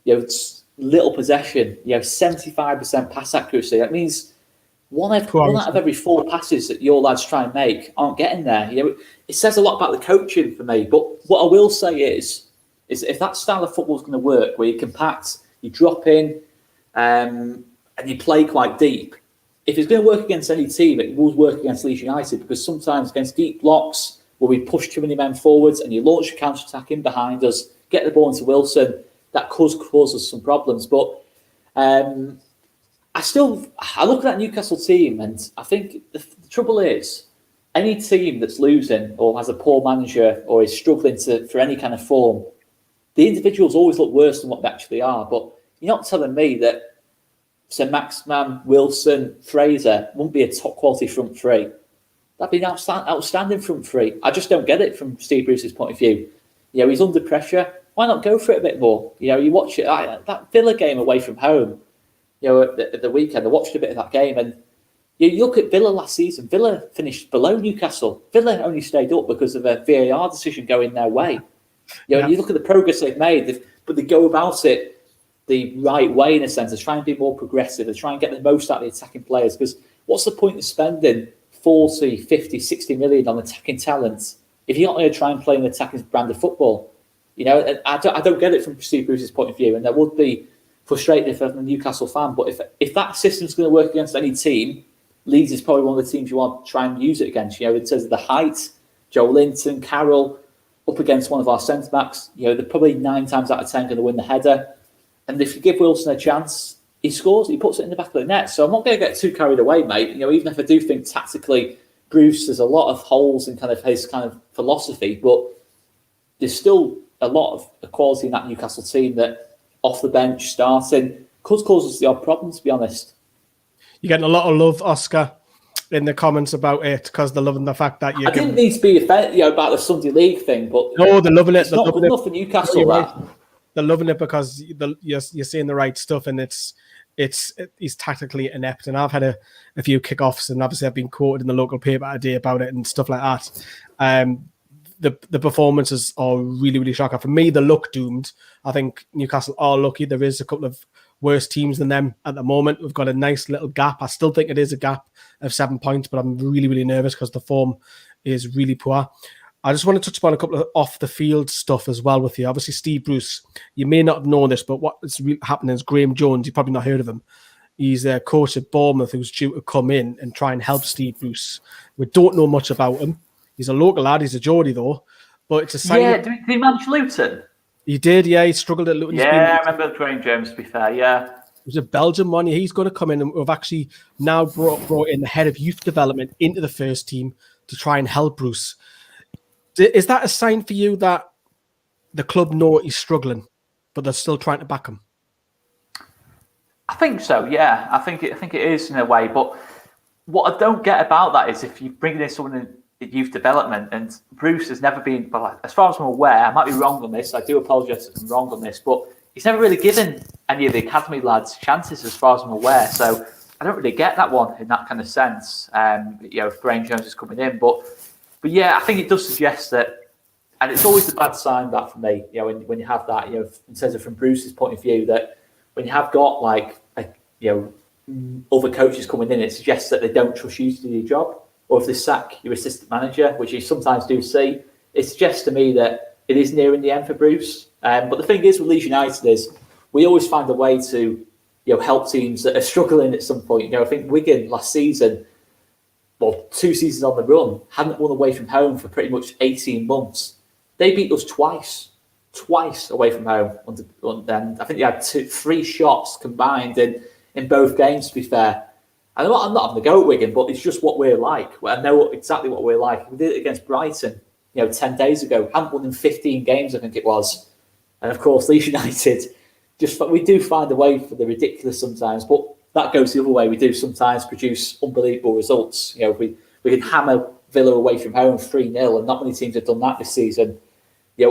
It's little possession. 75% pass accuracy. That means one out of every 4 passes that your lads try and make aren't getting there. It says a lot about the coaching for me. But what I will say is if that style of football is going to work, where you compact, you drop in, and you play quite deep, if it's going to work against any team, it will work against Leeds United, because sometimes against deep blocks where we push too many men forwards and you launch a counter-attack in behind us, get the ball into Wilson, that could cause us some problems. But I look at that Newcastle team and I think the trouble is, any team that's losing or has a poor manager or is struggling for any kind of form, the individuals always look worse than what they actually are. But you're not telling me that Saint-Maximin, Wilson, Fraser wouldn't be a top quality front three. That'd be an outstanding front three. I just don't get it from Steve Bruce's point of view. He's under pressure. Why not go for it a bit more? You watch it, that Villa game away from home, at the weekend. I watched a bit of that game, and you look at Villa last season. Villa finished below Newcastle. Villa only stayed up because of a VAR decision going their way. You look at the progress they've made, but they go about it the right way in a sense. They try and be more progressive. They try and get the most out of the attacking players, because what's the point of spending 40, 50, 60 million on attacking talent if you're not going to try and play an attacking brand of football? I don't get it from Steve Bruce's point of view, and that would be frustrating if I'm a Newcastle fan. But if that system's going to work against any team, Leeds is probably one of the teams you want to try and use it against. In terms of the height, Joe Linton, Carroll, up against one of our centre backs, they're probably 9 times out of 10 going to win the header. And if you give Wilson a chance, he scores, he puts it in the back of the net. So I'm not going to get too carried away, mate. Even if I do think tactically, Bruce, there's a lot of holes in kind of his kind of philosophy, but there's still a lot of quality in that Newcastle team that off the bench, starting, could cause us the odd problem, to be honest. You're getting a lot of love, Oscar, in the comments about it, because they're loving the fact that you. I didn't need to be offended, about the Sunday League thing, but no, they're loving it. It's not good enough for Newcastle. They're loving it because you're saying the right stuff, and he's tactically inept. And I've had a few kickoffs, and obviously I've been quoted in the local paper today about it and stuff like that. The performances are really, really shocking. For me, they look doomed. I think Newcastle are lucky. There is a couple of worse teams than them at the moment. We've got a nice little gap. I still think it is a gap of 7 points, but I'm really, really nervous because the form is really poor. I just want to touch upon a couple of off-the-field stuff as well with you. Obviously, Steve Bruce, you may not have known this, but what is happening is Graham Jones, you've probably not heard of him. He's a coach at Bournemouth who's due to come in and try and help Steve Bruce. We don't know much about him. He's a local lad. He's a Geordie, though. But it's a sign. Yeah, did he manage Luton? He did, yeah. He struggled at Luton. Yeah, I remember Graham Jones, to be fair, yeah. It was a Belgian one. He's going to come in, and we've actually now brought in the head of youth development into the first team to try and help Bruce. Is that a sign for you that the club know he's struggling, but they're still trying to back him? I think so, yeah. I think it is in a way. But what I don't get about that is if you bring in someone in youth development, and Bruce has never been, well, as far as I'm aware, I might be wrong on this. I do apologise if I'm wrong on this, but he's never really given any of the academy lads chances, as far as I'm aware. So I don't really get that one in that kind of sense. If Graham Jones is coming in, but yeah, I think it does suggest that, and it's always a bad sign that for me. When you have that, in terms of from Bruce's point of view, that when you have got other coaches coming in, it suggests that they don't trust you to do your job. Or if they sack your assistant manager, which you sometimes do see, it suggests to me that it is nearing the end for Bruce. But the thing is with Leeds United is we always find a way to help teams that are struggling at some point. I think Wigan last season, 2 seasons on the run, hadn't won away from home for pretty much 18 months. They beat us twice away from home. And I think they had 3 shots combined in both games, to be fair. And I'm not having a go at Wigan, but it's just what we're like. I know exactly what we're like. We did it against Brighton, 10 days ago. Haven't won in 15 games, I think it was. And of course, Leeds United, we do find a way for the ridiculous sometimes, but that goes the other way. We do sometimes produce unbelievable results. We can hammer Villa away from home 3-0, and not many teams have done that this season.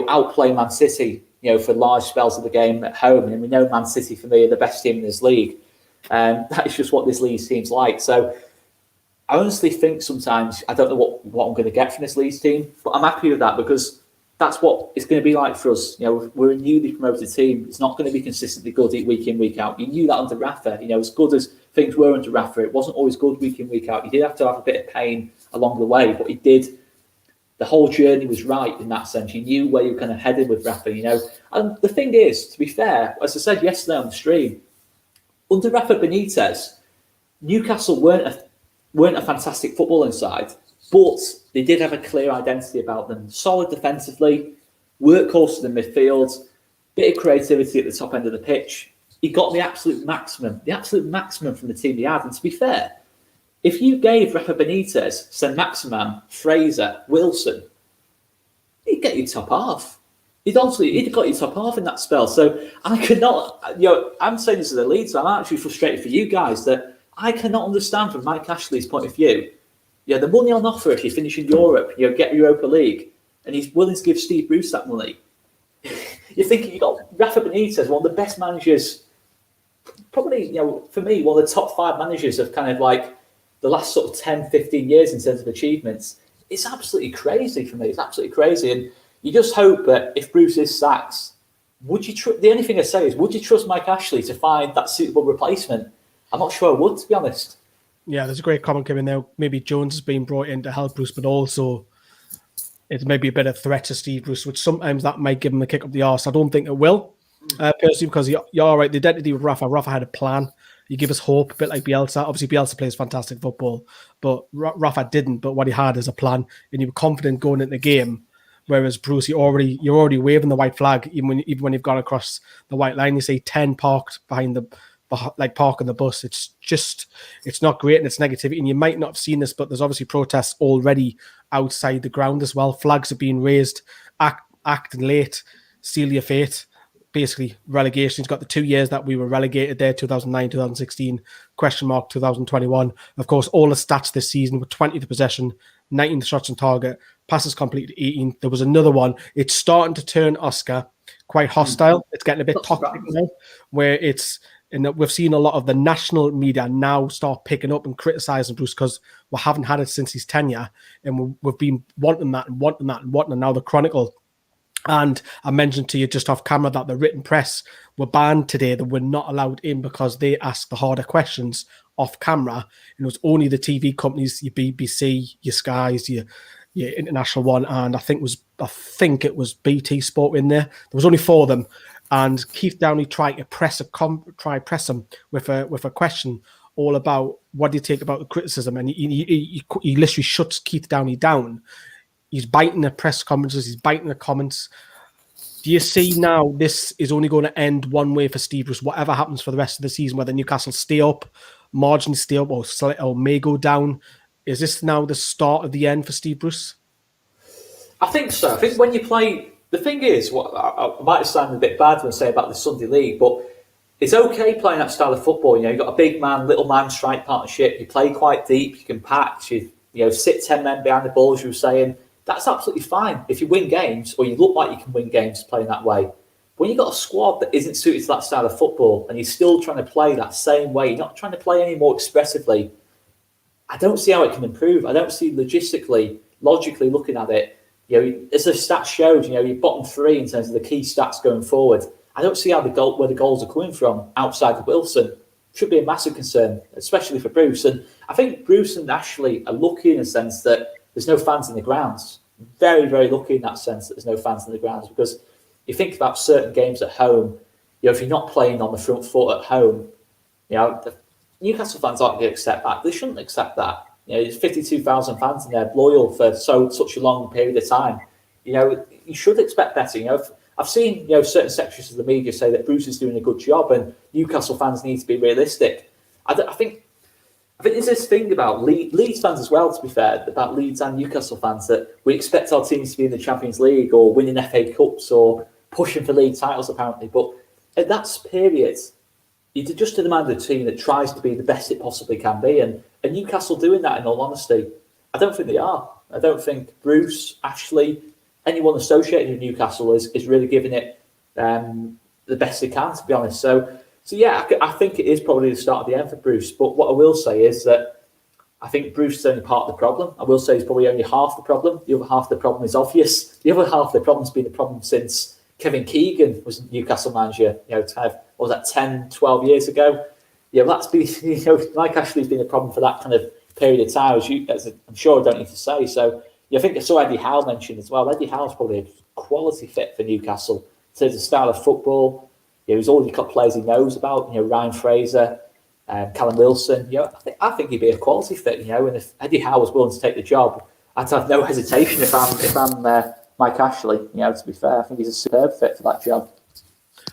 Outplay Man City, for large spells of the game at home. And we know Man City, for me, are the best team in this league. That is just what this Leeds team's like. So I honestly think sometimes I don't know what I'm going to get from this Leeds team, but I'm happy with that because that's what it's going to be like for us. We're a newly promoted team. It's not going to be consistently good week in, week out. You knew that under Rafa. As good as things were under Rafa, it wasn't always good week in, week out. You did have to have a bit of pain along the way, but he did. The whole journey was right in that sense. You knew where you were kind of headed with Rafa, And the thing is, to be fair, as I said yesterday on the stream, under Rafa Benitez, Newcastle weren't a fantastic footballing side, but they did have a clear identity about them. Solid defensively, workhorse in the midfield, bit of creativity at the top end of the pitch. He got the absolute maximum from the team he had. And to be fair, if you gave Rafa Benitez, saint-Maximin, Fraser, Wilson, he'd get you top half. He'd got you top half in that spell. So I cannot, I'm saying this as a Leeds, I'm actually frustrated for you guys that I cannot understand from Mike Ashley's point of view. The money on offer if you finish in Europe, get Europa League, and he's willing to give Steve Bruce that money. You think you got Rafa Benitez, one of the best managers, probably, for me, one of the top 5 managers of kind of like the last sort of 10, 15 years in terms of achievements. It's absolutely crazy for me. It's absolutely crazy. And you just hope that if Bruce is sacked, the only thing I say is, would you trust Mike Ashley to find that suitable replacement? I'm not sure I would, to be honest. Yeah, there's a great comment coming there. Maybe Jones has been brought in to help Bruce, but also it's maybe a bit of threat to Steve Bruce, which sometimes that might give him a kick up the arse. I don't think it will, personally, because you're right. The identity with Rafa had a plan. He gave us hope, a bit like Bielsa. Obviously, Bielsa plays fantastic football, but Rafa didn't. But what he had is a plan, and you were confident going into the game. Whereas Bruce, you're already waving the white flag, even when you've gone across the white line. You see 10 parked behind parking the bus. It's not great, and it's negativity. And you might not have seen this, but there's obviously protests already outside the ground as well. Flags are being raised, acting late, seal your fate. Basically, relegation. He's got the 2 years that we were relegated there, 2009, 2016, question mark 2021. Of course, all the stats this season were 20 to possession, 19 shots on target, passes completed 18. There was another one. It's starting to turn, Oscar, quite hostile. It's getting a bit toxic now, where we've seen a lot of the national media now start picking up and criticising Bruce because we haven't had it since his tenure, and we've been wanting that. And now the Chronicle. And I mentioned to you just off camera that the written press were banned today. They were not allowed in because they asked the harder questions off camera. And it was only the TV companies, your BBC, your Skies, your international one, and I think it was BT Sport in there. There was only 4 of them, and Keith Downey tried to press him with a question all about what do you take about the criticism, and he literally shuts Keith Downey down. He's biting at press conferences, he's biting at comments. Do you see now this is only going to end one way for Steve Bruce, whatever happens for the rest of the season, whether Newcastle stay up, margins stay up, or may go down? Is this now the start of the end for Steve Bruce? I think so. I think when you play, the thing is, what I might have sounded a bit bad when I say about the Sunday League, but it's okay playing that style of football. You've got a big man, little man strike partnership. You play quite deep. You can patch. You sit 10 men behind the ball, as you were saying. That's absolutely fine if you win games or you look like you can win games playing that way. When you've got a squad that isn't suited to that style of football and you're still trying to play that same way, you're not trying to play any more expressively, I don't see how it can improve. I don't see logically looking at it, as the stats showed, you're bottom 3 in terms of the key stats going forward. I don't see how where the goals are coming from outside of Wilson. Should be a massive concern, especially for Bruce. And I think Bruce and Ashley are lucky in a sense that there's no fans in the grounds. Very, very lucky in that sense that there's no fans in the grounds, because you think about certain games at home, if you're not playing on the front foot at home, the Newcastle fans aren't going to accept that. They shouldn't accept that. There's 52,000 fans in there, loyal for such a long period of time. You should expect better. I've seen certain sections of the media say that Bruce is doing a good job and Newcastle fans need to be realistic. I think there's this thing about Leeds fans as well, to be fair, about Leeds and Newcastle fans, that we expect our teams to be in the Champions League or winning FA Cups or pushing for league titles, apparently. But at that period, you just demand a team that tries to be the best it possibly can be. And Newcastle doing that, in all honesty, I don't think they are. I don't think Bruce, Ashley, anyone associated with Newcastle is really giving it the best they can, to be honest. So yeah, I think it is probably the start of the end for Bruce. But what I will say is that I think Bruce is only part of the problem. I will say he's probably only half the problem. The other half of the problem is obvious. The other half of the problem has been the problem since Kevin Keegan was Newcastle manager, what was that, 10, 12 years ago? That's been, like Ashley's been a problem for that kind of period of time, as I'm sure I don't need to say. So I think I saw Eddie Howe mentioned as well. Eddie Howe's probably a quality fit for Newcastle in terms of style of football. He's already got players he knows about, Ryan Fraser, Callum Wilson. I think he'd be a quality fit, and if Eddie Howe was willing to take the job, I'd have no hesitation if I'm Mike Ashley. To be fair, I think he's a superb fit for that job.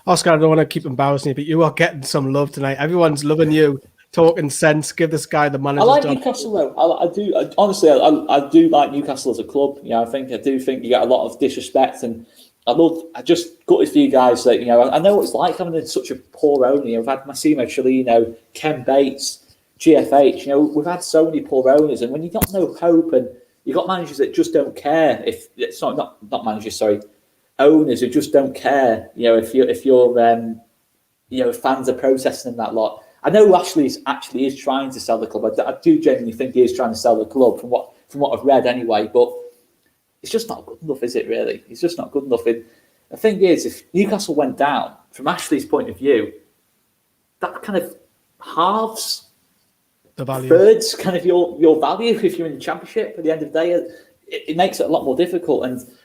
Oscar, I don't want to keep embarrassing you, but you are getting some love tonight. Everyone's loving you, talking sense. Give this guy the manager's job. I like Newcastle though. I do honestly. I do like Newcastle as a club. I do think you get a lot of disrespect, and I just gutted for you guys that I know what it's like having such a poor owner. I've had Massimo Cellino, Ken Bates, GFH. We've had so many poor owners, and when you've got no hope, and you've got managers that just don't care. If it's not managers, sorry, owners who just don't care. If your fans are protesting and that lot. I know Ashley actually is trying to sell the club. I do genuinely think he is trying to sell the club from what I've read anyway. But it's just not good enough, is it? Really, it's just not good enough. And the thing is, if Newcastle went down, from Ashley's point of view, that kind of halves the value, thirds kind of your value if you're in the Championship. At the end of the day, it makes it a lot more difficult.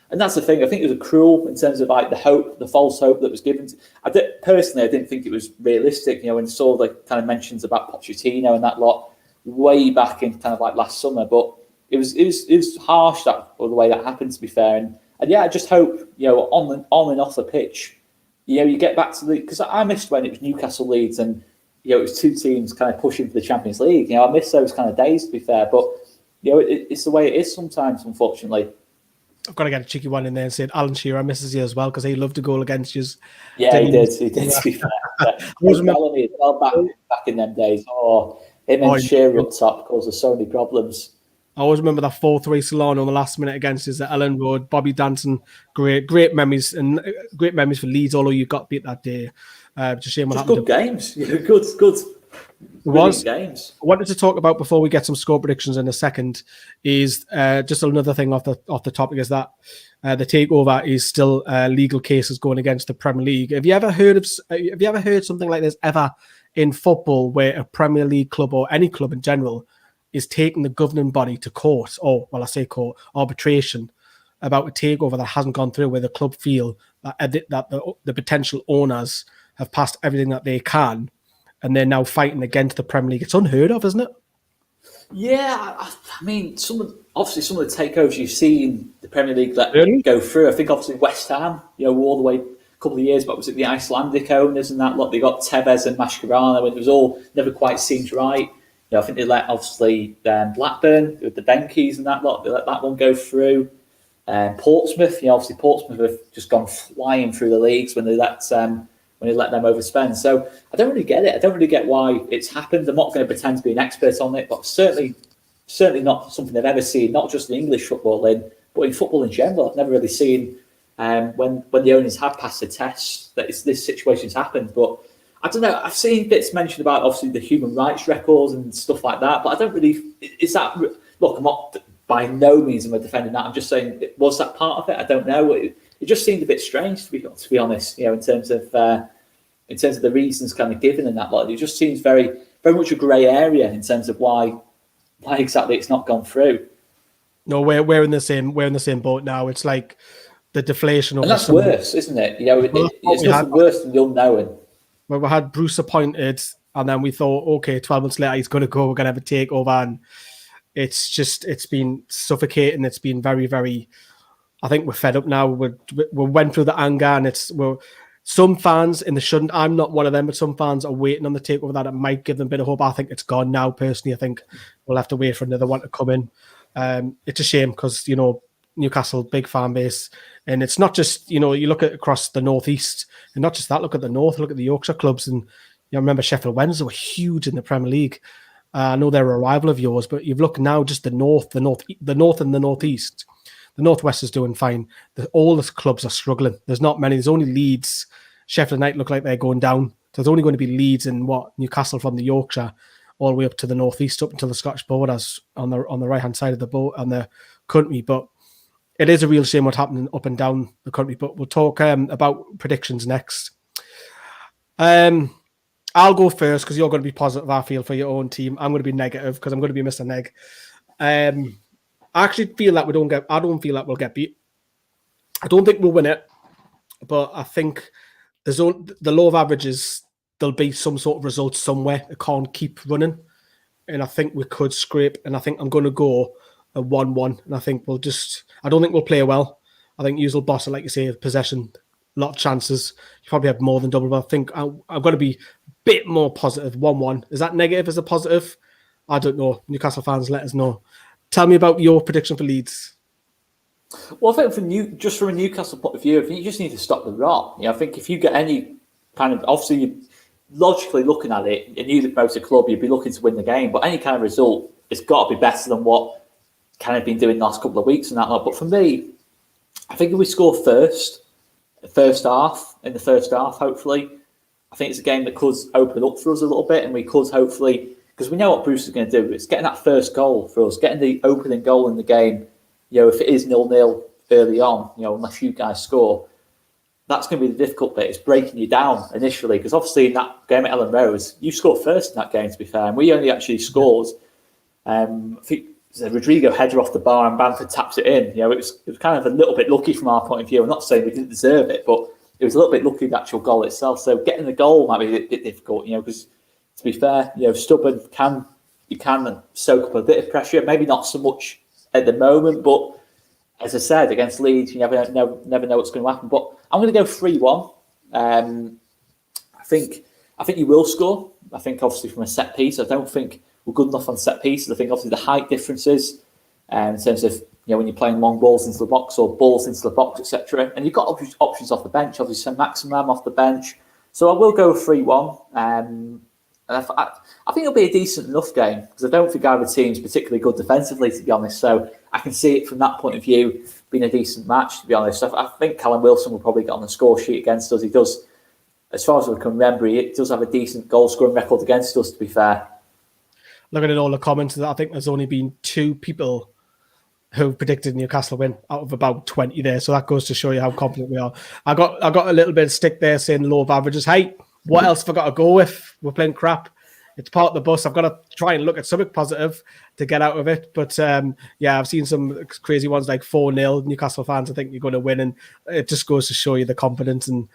And that's the thing. I think it was cruel in terms of like the false hope that was given. I didn't think it was realistic. When I saw the kind of mentions about Pochettino and that lot way back in kind of like last summer, but it was harsh the way that happened. To be fair, and yeah, I just hope on and off the pitch, you get back to because I missed when it was Newcastle Leeds and it was two teams kind of pushing for the Champions League. I miss those kind of days. To be fair, but it's the way it is sometimes, unfortunately. I've got to get a cheeky one in there and say Alan Shearer misses you as well because he loved a goal against you. Yeah, he did. To be fair, I was back in them days. Him and Shearer up top caused us so many problems. I always remember that 4-3 Salon on the last minute against us at Ellen Road. Bobby Danson, great memories and great memories for Leeds. Although you got beat that day, just shame what happened. Good games, good. Was games. I wanted to talk about before we get some score predictions in a second is just another thing off the topic is that the takeover is still legal cases going against the Premier League. Have you ever heard something like this ever in football where a Premier League club or any club in general is taking the governing body to court, or, well, I say court, arbitration, about a takeover that hasn't gone through, where the club feel that the potential owners have passed everything that they can, and they're now fighting against the Premier League. It's unheard of, isn't it? Yeah, I mean, obviously some of the takeovers you've seen the Premier League let go through. I think obviously West Ham, all the way a couple of years back, was it the Icelandic owners and that lot? They got Tevez and Mascherano, and it was all never quite seemed right. I think they let obviously Blackburn with the Benkeys and that lot. They let that one go through. Portsmouth, obviously Portsmouth have just gone flying through the leagues when they let them overspend. So I don't really get it. I don't really get why it's happened. I'm not going to pretend to be an expert on it, but certainly not something I've ever seen, not just in English football, but in football in general. I've never really seen when the owners have passed the test that this situation's happened. But I don't know. I've seen bits mentioned about obviously the human rights records and stuff like that, but I don't really. Is that look? I'm not. By no means am I defending that. I'm just saying, was that part of it? I don't know. It just seemed a bit strange, to be honest. In terms of the reasons kind of given and that lot, it just seems very, very much a grey area in terms of why exactly it's not gone through. No, we're in the same boat now. It's like the deflation of. And that's worse, isn't it? It's nothing worse than the unknown. Well, we had Bruce appointed, and then we thought, okay, 12 months later he's going to go. We're going to have a takeover, and it's been suffocating. It's been very, very. I think we're fed up now. We went through the anger, and some fans in the shouldn't. I'm not one of them, but some fans are waiting on the takeover that it might give them a bit of hope. I think it's gone now. Personally, I think we'll have to wait for another one to come in. It's a shame because Newcastle, big fan base, and it's not just you look at across the northeast, and not just that. Look at the north. Look at the Yorkshire clubs, and remember Sheffield Wednesday were huge in the Premier League. I know they're a rival of yours, but you've looked now just the north and the northeast. The northwest is doing fine. All the clubs are struggling. There's not many. There's only Leeds. Sheffield United look like they're going down. So there's only going to be Leeds and Newcastle from the Yorkshire, all the way up to the northeast, up until the Scottish borders on the right hand side of the boat on the country. But it is a real shame what's happening up and down the country. But we'll talk about predictions next. I'll go first because you're going to be positive, I feel, for your own team. I'm going to be negative because I'm going to be Mr. Neg. I actually feel that I don't feel that we'll get beat. I don't think we'll win it, but I think the law of averages, there'll be some sort of result somewhere. It can't keep running. And I think we could scrape, and I think I'm going to go a 1-1. And I think I don't think we'll play well. I think usual boss, like you say, possession, a lot of chances. You probably have more than double, but I think I've got to be bit more positive. 1-1. Is that negative as a positive? I don't know. Newcastle fans, let us know. Tell me about your prediction for Leeds. Well, I think just from a Newcastle point of view, I think you just need to stop the rot. I think if you get any kind of, obviously, you're logically looking at it, and you're the promoted club, you'd be looking to win the game. But any kind of result, it's got to be better than what kind of been doing the last couple of weeks and that lot. But for me, I think if we score in the first half, hopefully, I think it's a game that could open up for us a little bit, and we could hopefully, because we know what Bruce is going to do. It's getting that first goal for us, getting the opening goal in the game. If it is 0-0 early on, unless you guys score, that's going to be the difficult bit. It's breaking you down initially, because obviously in that game at Ellen Rose, you scored first in that game, to be fair, and we only actually scored. I think Rodrigo header off the bar and Bamford taps it in. It was kind of a little bit lucky from our point of view. I'm not saying we didn't deserve it, but it was a little bit lucky, the actual goal itself. So getting the goal might be a bit difficult, because to be fair, Stubborn can soak up a bit of pressure. Maybe not so much at the moment, but as I said, against Leeds, you never know what's going to happen. But I'm going to go 3-1. I think you will score. I think obviously from a set piece, I don't think we're good enough on set pieces. I think obviously the height differences, in terms of when you're playing long balls into the box or balls into the box, etc. And you've got options off the bench. Obviously, saint-maximin off the bench. So I will go 3-1. And I think it'll be a decent enough game, because I don't think either team's particularly good defensively, to be honest. So I can see it from that point of view being a decent match, to be honest. I think Callum Wilson will probably get on the score sheet against us. He does, as far as we can remember, he does have a decent goal scoring record against us, to be fair. Looking at all the comments, I think there's only been 2 people who predicted Newcastle win out of about 20 there. So that goes to show you how confident we are. I got a little bit of stick there saying low of averages. Hey, what else have I got to go with? We're playing crap. It's part of the bus. I've got to try and look at something positive to get out of it. But yeah, I've seen some crazy ones like 4-0. Newcastle fans, I think you're going to win. And it just goes to show you the confidence and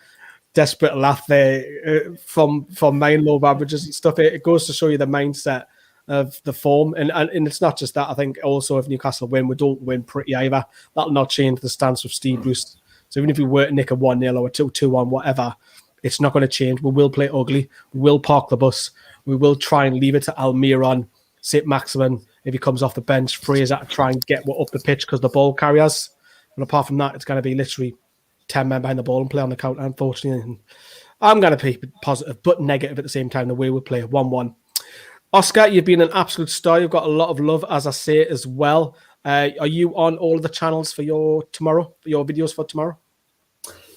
desperate laugh there from main low averages and stuff. It goes to show you the mindset of the form. And it's not just that. I think also if Newcastle win, we don't win pretty either. That'll not change the stance of Steve Bruce. So even if we were to nick a 1-0 or a 2-1, whatever, it's not going to change. We will play ugly. We will park the bus. We will try and leave it to Almiron, Saint-Maximin, if he comes off the bench, Fraser to try and get up the pitch because the ball carriers. And apart from that, it's going to be literally 10 men behind the ball and play on the counter, unfortunately. And I'm going to be positive, but negative at the same time, the way we play 1-1. Oscar, you've been an absolute star. You've got a lot of love, as I say, as well. Are you on all of the channels for your videos for tomorrow?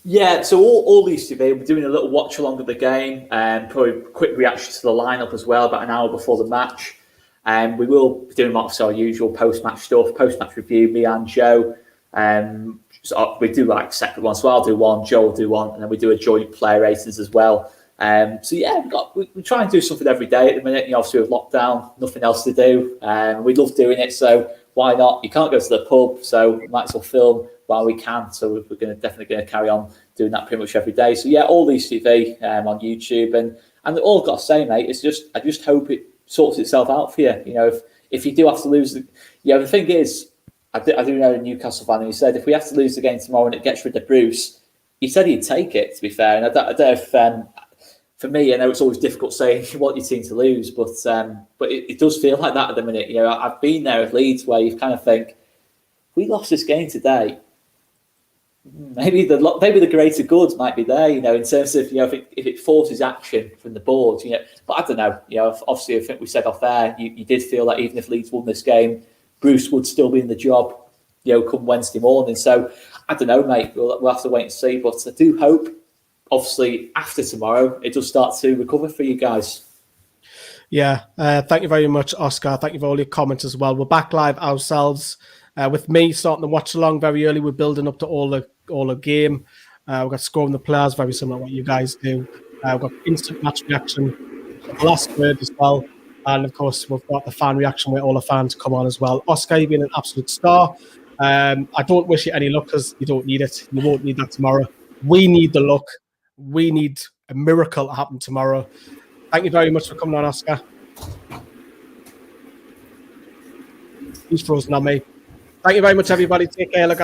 Yeah, so all Leeds TV, we're doing a little watch along of the game and probably quick reaction to the lineup as well, about an hour before the match. And we will be doing lots of our usual post-match stuff, post-match review, me and Joe. So we do like separate ones, so I'll do one, Joe will do one, and then we do a joint player ratings as well. So yeah, we try and do something every day at the minute. Obviously with lockdown, nothing else to do. We love doing it, so why not? You can't go to the pub, so we might as well film while we can. So we're definitely going to carry on doing that pretty much every day. So yeah, all Leeds TV on YouTube, and all I've got to say, mate, is I just hope it sorts itself out for you. If you do have to lose, the thing is, I do know a Newcastle fan, and he said if we have to lose the game tomorrow and it gets rid of Bruce, he said he'd take it. To be fair, and I don't know if for me, I know it's always difficult saying you want your team to lose, but it does feel like that at the minute. I've been there at Leeds where you kind of think, if we lost this game today, maybe the greater good might be there. In terms of if it forces action from the board. But I don't know. Obviously, I think we said off air, you did feel that even if Leeds won this game, Bruce would still be in the job. Come Wednesday morning. So I don't know, mate. We'll have to wait and see. But I do hope, obviously, after tomorrow, it does start to recover for you guys. Yeah, thank you very much, Oscar. Thank you for all your comments as well. We're back live ourselves with me starting to watch along very early. We're building up to all the game. We've got scoring the players, very similar to what you guys do. We've got instant match reaction, the last word as well. And, of course, we've got the fan reaction where all the fans come on as well. Oscar, you've been an absolute star. I don't wish you any luck because you don't need it. You won't need that tomorrow. We need the luck. We need a miracle to happen tomorrow. Thank you very much for coming on, Oscar. He's frozen on me. Thank you very much, everybody. Take care. Look after